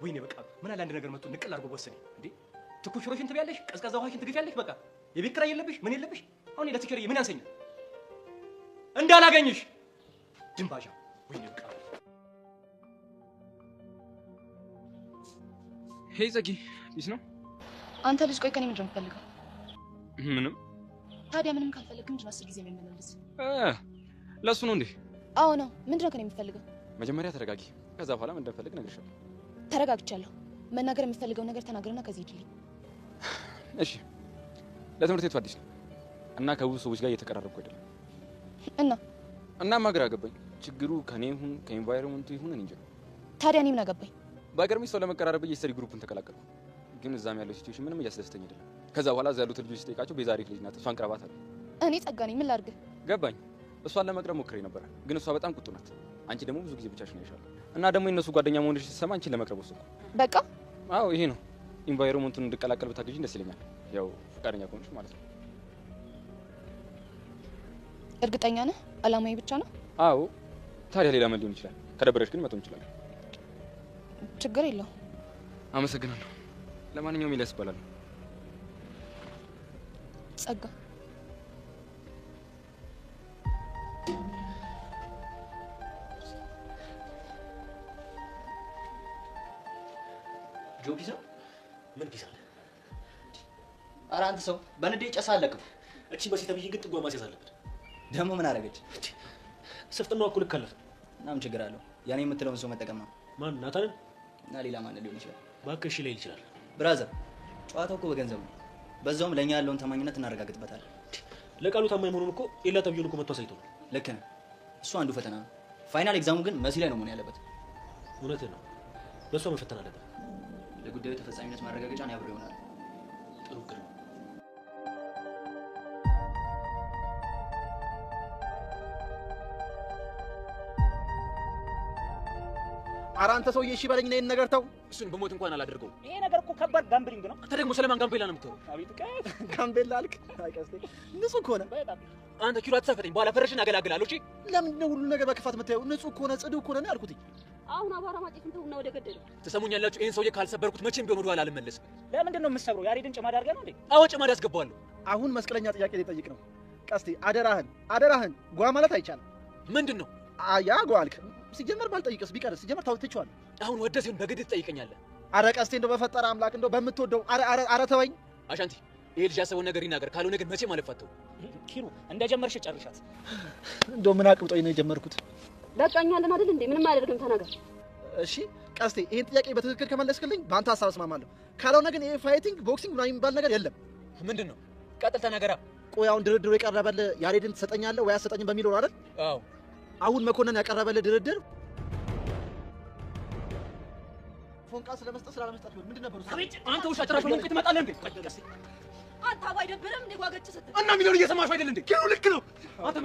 ወይኔ በቃ ምን አለ አንድ ነገር መጥቶ ንቅል አድርጎ ወሰደኝ እንዴ። ትኩስ ሽሮሽን ትበያለሽ፣ ቀዝቃዛ ውሃሽን ትገፊያለሽ። በቃ የቤት ኪራይ የለብሽ ምን የለብሽ። አሁን ለትከሪ ምን ያንሰኛል? እንዳላገኝሽ ድንባሻ። ወይኔ በቃ ሄይ ዘጊ ቢስ ነው አንተ ልጅ ቆይ ከኔ ምንድን ነው የምትፈልገው? ምንም። ታዲያ ምንም ካልፈለግክ ምንድን ነው 10 ጊዜ የሚመለስ? ለሱ ነው እንዴ? አዎ ነው። ምንድን ነው ከኔ የምትፈልገው? መጀመሪያ ተረጋጊ፣ ከዛ በኋላ ምን እንደምፈልግ እነግርሻለሁ። ተረጋግቻለሁ። መናገር የምትፈልገው ነገር ተናገርና ከዚህ ሂድልኝ። እሺ። ለትምህርት ቤቱ አዲስ ነው እና ከብዙ ሰዎች ጋር እየተቀራረብኩ አይደለም። እናማ ግራ ገባኝ። ችግሩ ከኔ ይሁን ከኢንቫይሮንመንቱ ይሁን እንጂ ታዲያ እኔ ምን አገባኝ? ባገርሚ ሰው ለመቀራረብ የስተዲ ግሩፕን ተቀላቀልኩ። ግን እዛም ያለው ሲቹዌሽን ምንም እያስደስተኝ አይደለም። ከዛ በኋላ እዛ ያሉት ልጆች ሲጠይቃቸው ቤዛ አሪፍ ልጅ ናት፣ እሷን ቅረባት አለ። እኔ ጸጋ ነኝ፣ ምን ላድርግ? ገባኝ። እሷን ለመቅረብ ሞክሬ ነበር፣ ግን እሷ በጣም ቁጡ ናት። አንቺ ደግሞ ብዙ ጊዜ ብቻሽን ያይሻል እና ደግሞ የነሱ ጓደኛ መሆንሽ ሲሰማ አንቺን ለመቅረብ ወሰንኩ። በቃ አዎ፣ ይሄ ነው። ኢንቫይሮንመንቱን እንድቀላቀል ብታገዢኝ ደስ ይለኛል። ያው ፈቃደኛ ከሆንሽ ማለት ነው። እርግጠኛ ነህ? አላማዬ ብቻ ነው? አዎ። ታዲያ ሌላ ምን ሊሆን ይችላል? ከደበረሽ ግን መተው እንችላለን። ችግር የለውም። አመሰግናለሁ። ለማንኛውም ኢልያስ እባላለሁ። ጸጋ ጆ ፒዛ ምን ፒዛ አለ? ኧረ አንተ ሰው በንዴት ጨሳ አለቅም። እቺ በሲ ተብዬ ግን ጥጓ ማስያዝ አለበት። ደግሞ ምን አደረገች? ስፍጥናዋ እኮ ልክ አለፈ። እና ምን ችግር አለው? ያኔ የምትለውን ሰው መጠቀም ነው። ማን ናታንን? እና ሌላ ማን ሊሆን ይችላል? እባክህ እሺ ሊል ይችላል። ብራዘር ጨዋታው እኮ በገንዘብ ነው። በዛውም ለእኛ ያለውን ታማኝነት እናረጋግጥበታለን። ለቃሉ ታማኝ መሆኑን እኮ ኤላ ተብዬውን እኮ መጥቶ አሳይቶናል። ልክ ነህ። እሱ አንዱ ፈተና ነው። ፋይናል ኤግዛሙ ግን መሲ ላይ ነው መሆን ያለበት። እውነትህ ነው። በእሷ መፈተን አለበት። ለጉዳዩ ተፈጻሚነት ማረጋገጫ ነው ያብረው ይሆናል። ጥሩ እቅድ ነው። ኧረ አንተ ሰውዬ እሺ በለኝ፣ ይሄን ነገር ተው። እሱን በሞት እንኳን አላደርገውም። ይሄ ነገር እኮ ከባድ ጋምብሊንግ ነው። አንተ ደግሞ ስለማን ጋምቤላ ነው የምትወራው? አቤት ቀፍ ጋምቤላ አልክ? አይቀስቴ ንጹህ ከሆነ አንተ ኪሎ አትሳፈጠኝ፣ በኋላ ፈረሽን አገላግላለሁ። እሺ ለምንድን ነው ሁሉ ነገር በክፋት የምታየው? ንጹህ ከሆነ ጽዱ ከሆነ ነው ያልኩት። አሁን አቧራ ማጨፍን ተውና ወደ ገደለው። ትሰሙኛላችሁ? ይሄን ሰውዬ ካልሰበርኩት መቼም ቢሆን ወደኋላ አልመለስም። ለምንድን ነው የምትሰብረው? ያሬድን ጭማድ አድርገህ ነው እንዴ? አዎ ጭማድ አስገባዋለሁ። አሁን መስቀለኛ ጥያቄ ሊጠይቅ ነው። ቀስቴ አደራህን ጓ ማለት አይቻልም። ምንድን ነው ያ ጓ አልክ? ሲጀመር ባልጠይቅስ ቢቀርስ? ሲጀመር ትቼዋለሁ። አሁን ወደ ሲሆን በግድ ትጠይቀኛለህ። አረ ቀስቴ እንደው በፈጠረ አምላክ እንደው በምትወደው አረ ተወኝ። አሻንቲ ይሄ ልጅ ያሰበውን ነገር ይናገር፣ ካልሆነ ግን መቼም አልፋተው። ኪሩ እንደጀመርሽ ጨርሻት። እንደው ምን አቅብጦኝ ነው የጀመርኩት? በቃኛለን አይደል እንዴ? ምንም አያደርግም፣ ተናገር። እሺ ቀስቴ ይሄን ጥያቄ በትክክል ከመለስክልኝ በአንተ ሀሳብ እስማማለሁ። ካልሆነ ግን ይሄ ፋይቲንግ ቦክሲንግ ምናምን የሚባል ነገር የለም። ምንድን ነው? ቀጥል ተናገራ። ቆይ አሁን ድርድሩ የቀረበልህ ያሬድን ትሰጠኛለህ ወይ አትሰጠኝም በሚለው አይደል? አዎ። አሁን መኮንን ያቀረበልህ ድርድር ፎንቃ ስለመስጠት ስላለመስጠት ነው። ምንድን ነበር? አንተ ውሻ ጭራሽ በሞንክ ትመጣለህ እንዴ? አንተ አባይ ደብረም እንደ ጓገጭ ስትል እና ሚሊዮን እየሰማሽው አይደል እንዴ? ኪሩ ልክ ነው። አንተ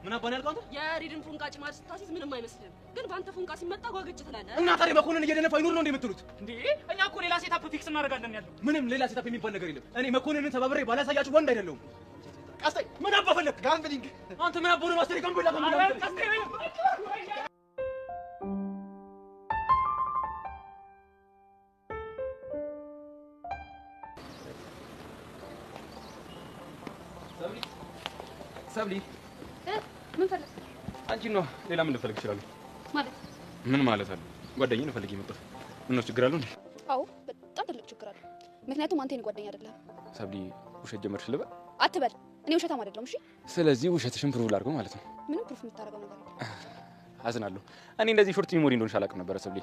ምን አባን ያልከው አንተ? የያሬድን ፎንቃ ጭማድ ስታሲዝ ምንም አይመስልም፣ ግን በአንተ ፎንቃ ሲመጣ ጓገጭ ትላለህ። እና ታዲያ መኮንን እየደነፋ ይኑር ነው እንዴ የምትሉት? እንዴ እኛ እኮ ሌላ ሴታፕ ፊክስ እናደርጋለን ያለው። ምንም ሌላ ሴታፕ የሚባል ነገር የለም። እኔ መኮንንን ተባብሬ ባላሳያችሁ ወንድ አይደለሁም። ቀስቴ ምን አባ ፈለክ? ጋምብሊንግ አንተ ምን አባ ነው ማስተር ጋምብላ ጋምብላ? ቀስቴ ሰብሊ ምን ፈልግ? አንቺ ነው ሌላ ምን ልፈልግ ይችላል? ማለት ምን ማለት አለ? ጓደኛዬ ነው ፈልጌ የመጣሁት። ምን ነው ችግር አለው እንዴ? አዎ በጣም ትልቅ ችግር አለ። ምክንያቱም አንተ የኔ ጓደኛ አይደለም። ሰብሊ ውሸት ጀመርሽ ልበል? አትበል። እኔ ውሸታም አይደለም። እሺ ስለዚህ ውሸትሽን ፕሩቭ ላድርገው ማለት ነው። ምንም ፕሩፍ የምታደርገው ነገር የለም። አዝናለሁ። እኔ እንደዚህ ሾርት ሚሞሪ እንደሆንሽ አላውቅም ነበር ሰብሊ።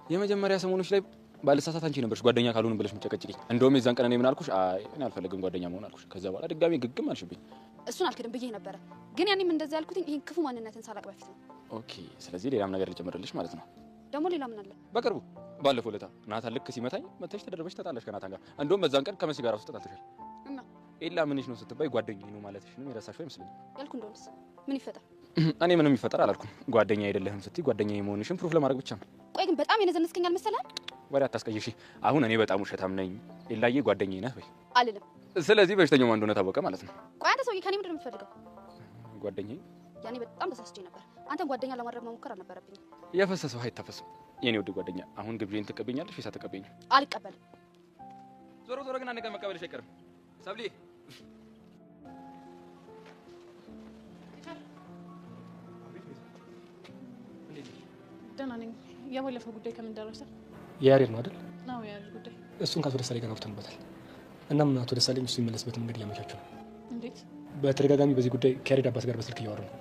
የመጀመሪያ ሰሞኖች ላይ ባልሳሳት አንቺ ነበርሽ ጓደኛ ካልሆነ ብለሽ የምትጨቀጭቂኝ። እንደውም የዛን ቀን እኔ ምን አልኩሽ? አይ እኔ አልፈልግም ጓደኛ መሆን አልኩሽ። ከዛ በኋላ ድጋሜ ግግም አልሽብኝ። እሱን አልክድም ብዬ ነበረ፣ ግን ያኔም እንደዚህ ያልኩትኝ ይሄን ክፉ ማንነትን ሳላቅ በፊት ነው። ኦኬ ስለዚህ ሌላም ነገር ልጨምርልሽ ማለት ነው። ደግሞ ሌላ ምን አለ? በቅርቡ ባለፈው ለታ ናታን ልክ ሲመታኝ መተሽ ተደርበሽ ተጣላሽ ከናታን ጋር። እንደውም በዛን ቀን ከመሲ ጋር ውስጥ ተጣልተሻል። እና ኤላ ምንሽ ነው ስትባይ ጓደኛዬ ነው ማለትሽ ነው የረሳሽው አይመስልም። ያልኩ እንደሆነስ ምን ይፈጠር? እኔ ምንም ይፈጠር አላልኩም። ጓደኛ አይደለህም ስትይ ጓደኛዬ መሆንሽን ፕሩፍ ለማድረግ ብቻ ነው። ቆይ ግን በጣም የነዘነስከኝ አልመሰለህም? ወሬ አታስቀይሺ። አሁን እኔ በጣም ውሸታም ነኝ ኤላዬ ጓደኛዬ ነህ ወይ? አልልም። ስለዚህ በሽተኛው ማን እንደሆነ ታወቀ ማለት ነው። ቆይ አንተ ሰውዬ ከኔ ምንድን ነው የምትፈልገው? ጓደኛዬ ያኔ በጣም ተሳስቼ ነበር። አንተን ጓደኛ ለማድረግ መሞከር አልነበረብኝም። የፈሰሰው አይታፈስም። የኔ ውድ ጓደኛ አሁን ግብዣን ትቀበኛለሽ ወይስ አትቀበይኝም? አልቀበልም። ዞሮ ዞሮ ግን አንድ ቀን መቀበልሽ አይቀርም። ሰብሊ ደህና ነኝ። የባለፈው ጉዳይ ከምን ደረሰ? የያሬድ ነው አይደል? አዎ የያሬድ ጉዳይ። እሱን ከአቶ ደሳለኝ ጋር አውርተንበታል። እናም አቶ ደሳለኝ እሱ የሚመለስበት መንገድ እያመቻቹ ነው። እንዴት? በተደጋጋሚ በዚህ ጉዳይ ከያሬድ አባት ጋር በስልክ እያወሩ ነው።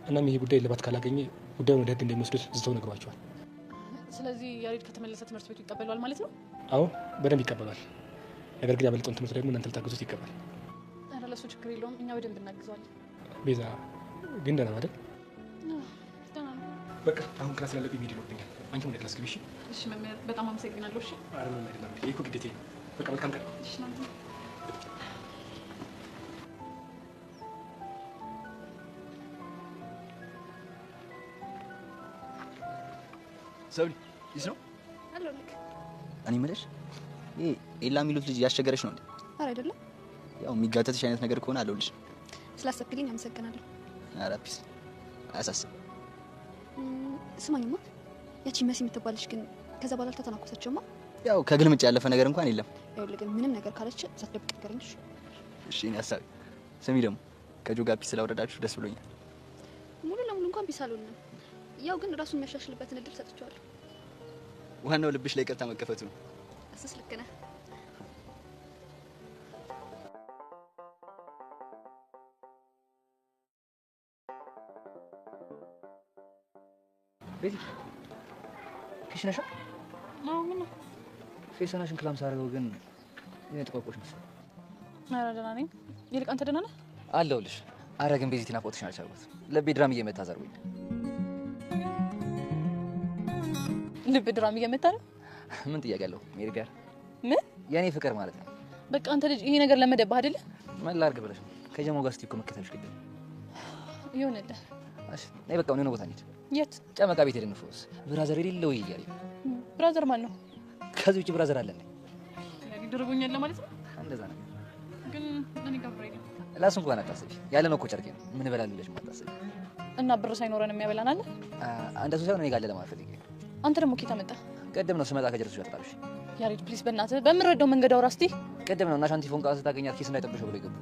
እናም ይሄ ጉዳይ እልባት ካላገኘ ጉዳዩን ወደ ህግ እንደሚወስዱት ዝተው ነግሯቸዋል። ስለዚህ ያሬድ ከተመለሰ ትምህርት ቤቱ ይቀበለዋል ማለት ነው? አዎ በደንብ ይቀበላል። ነገር ግን ያመለጠውን ትምህርት ደግሞ እናንተ ልታግዙት ይገባል። ኧረ ለእሱ ችግር የለውም፣ እኛ በደንብ እናግዘዋለን። ቤዛ ግን ደህና ነው አይደል? ደህና ነው። በቃ አሁን ክላስ ያለብኝ መሄድ ይኖርብኛል። አንቺም ወደ ክላስ ግቢ። እሺ? እሺ መምህር፣ በጣም አመሰግናለሁ። እሺ። ኧረ ምንም አይደለም። ይሄ እኮ ግዴታዬ ነው። በቃ መልካም ቀን። እሺ መምህር። ሰብሊ ይስ ነው አለው ልክ እኔ የምልሽ ይሄ ኤላ የሚሉት ልጅ ያስቸገረሽ ነው እንዴ? ኧረ አይደለም። ያው የሚጋተትሽ አይነት ነገር ከሆነ አለሁልሽ። ስላሰብክልኝ አመሰግናለሁ። ኧረ ፒስ አያሳስብ። ስማኝማ ያቺ መሲ የምትባልሽ ግን ከዛ በኋላ አልተተናኮሰችውማ? ያው ከግልምጭ ያለፈ ነገር እንኳን የለም። ይኸውልህ ግን ምንም ነገር ካለች ሳትደብቅ ንገረኝ። እሺ እኔ ሀሳቤ ስሚ ደግሞ ከጆጋ ፒስ ስላወረዳችሁ ደስ ብሎኛል። ሙሉ ለሙሉ እንኳን ፒስ አልሆንም። ያው ግን ራሱን የሚያሻሽልበትን እድል ሰጥቼዋለሁ። ዋናው ልብሽ ላይ ይቅርታ መከፈቱ ነው። እሱስ ልክ ነህ። ቤቲ ክሽነሻ ነው ምን ነው? ፌሰናሽን ክላም ሳደርገው ግን የጥቋቆሽ መሰለኝ። ኧረ ደህና ነኝ። ይልቅ አንተ ደህና ነህ? አለሁልሽ። ኧረ ግን ቤቲ ናፍቆትሽን አልቻልኩት። ልቤ ድራም እየመታ ዘርቦኝ። ልብ ድራም እየመታ ነው? ምን ጥያቄ አለው? ሜሪ ጋር ምን የኔ ፍቅር ማለት ነው። በቃ አንተ ልጅ ይሄ ነገር ለመደባህ አይደለ? ምን ላድርግ ብለሽ ነው? ከጀማው ጋር ስትይ እኮ መከተልሽ ግድ ነው። ይሁንልህ። እሺ ነይ በቃ የሆነ ቦታ እንሂድ። የት? ጨመቃ ቤት ሄደን እንፎስ። ብራዘር የሌለው እያለኝ። ብራዘር ማን ነው? ከዚህ ውጭ ብራዘር አለን? ያድርጉኛል ለማለት ነው? እንደዛ ነው። ግን እኔ ጋር ብሬ ነው። ላስ እንኳን አታስቢ። ያለ ነው እኮ ጨርቄ ነው። ምን እበላለሁ ማታስቢ። እና ብር ሳይኖረን የሚያበላን አለ? እንደሱ ሳይሆን እኔ ጋር አለ ለማለት ፈልጌ። አንተ ደግሞ ኬታ መጣ? ቅድም ነው ስመጣ ከጀርሱ ያጣላሽ። ያሬድ ፕሊስ በእናትህ በምረዳው መንገድ አውራ እስቲ። ቅድም ነው እና ሻንቲ ፎንቃ ስታገኛት ኪስ እንዳይጠብሽው ብሎ ይገቡ።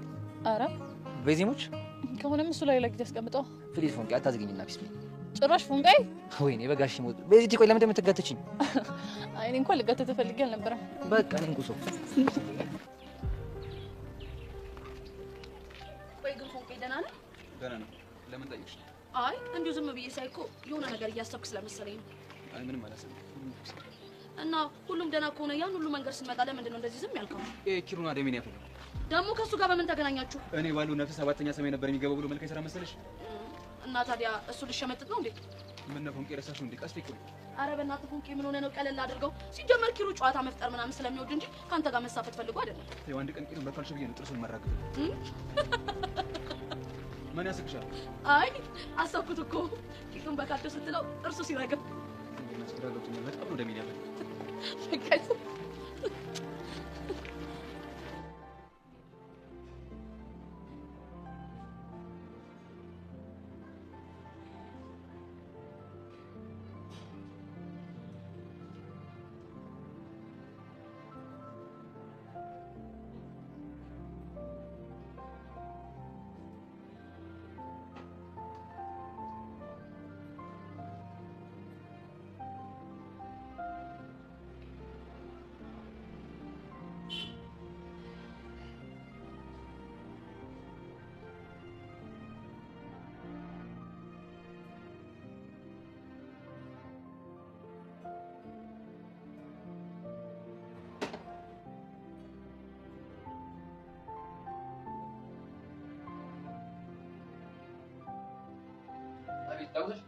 አረ በዚህሞች ከሆነም እሱ ላይ ለጊዜ ያስቀምጠው። ፕሊዝ ፎንቃ አታዝግኝና ፒስ ፕሊዝ። ጭራሽ ፎንቃይ? ወይኔ በጋሽ ሞት። በዚህ ቆይ ለምን እንደምትጋተችኝ? አይ እኔ እንኳን ልጋተት ፈልጌ አልነበረም። በቃ እኔን ቁሶ ቆይ ግን ፎንቄ ደህና ነህ? ደህና ነው። ለምን ጠየቅሽ? አይ እንዲሁ ዝም ብዬ ሳይ እኮ የሆነ ነገር እያሰብክ ስለመሰለኝ ነው። አይ ምንም አላሰብኩም። እና ሁሉም ደህና ከሆነ ያን ሁሉ መንገድ ስንመጣ ለምንድን ነው እንደዚህ ዝም ያልከው? ኪሩና ደሜን ያፈለው ደግሞ ከእሱ ጋር በምን ተገናኛችሁ? እኔ ባለው ነፍስ ሰባተኛ ሰማይ ነበር የሚገባው ብሎ መልካይ ስራ መሰለሽ? እና ታዲያ እሱ ልሸመጥጥ ነው እንዴ? ምን ነው ፎንቄ ረሳሽው እንዴ? ቀስ ይቁል። አረ በእናትህ ፎንቄ ምን ሆነ ነው? ቀለል አድርገው። ሲጀመር ኪሩ ጨዋታ መፍጠር ምናምን ስለሚወድ እንጂ ካንተ ጋር መሳፈጥ ፈልጎ አይደለም። ያው አንድ ቀን ኪሩን በካልሽ ብዬ ነው ጥርሱን ማራግፍ። ምን ያስቅሻል? አይ አሰብኩት እኮ ኪሩን በካልሽ ስትለው ጥርሱ ሲረግፍ በጣም ነው ደሜን ያፈለው። ዳውዘሽ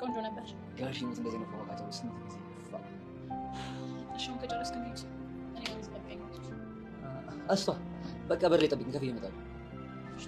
ቆንጆ ነበር። ጋሽ እንደዚህ ነው ፎቃቸው ስንት እሺ አሁን ከጨረስክ እንሂድ። እኔ ጋር ጠብቀኝ። እሷ በቃ በር ላይ ጠብቂኝ፣ ከፍዬ እመጣለሁ። እሺ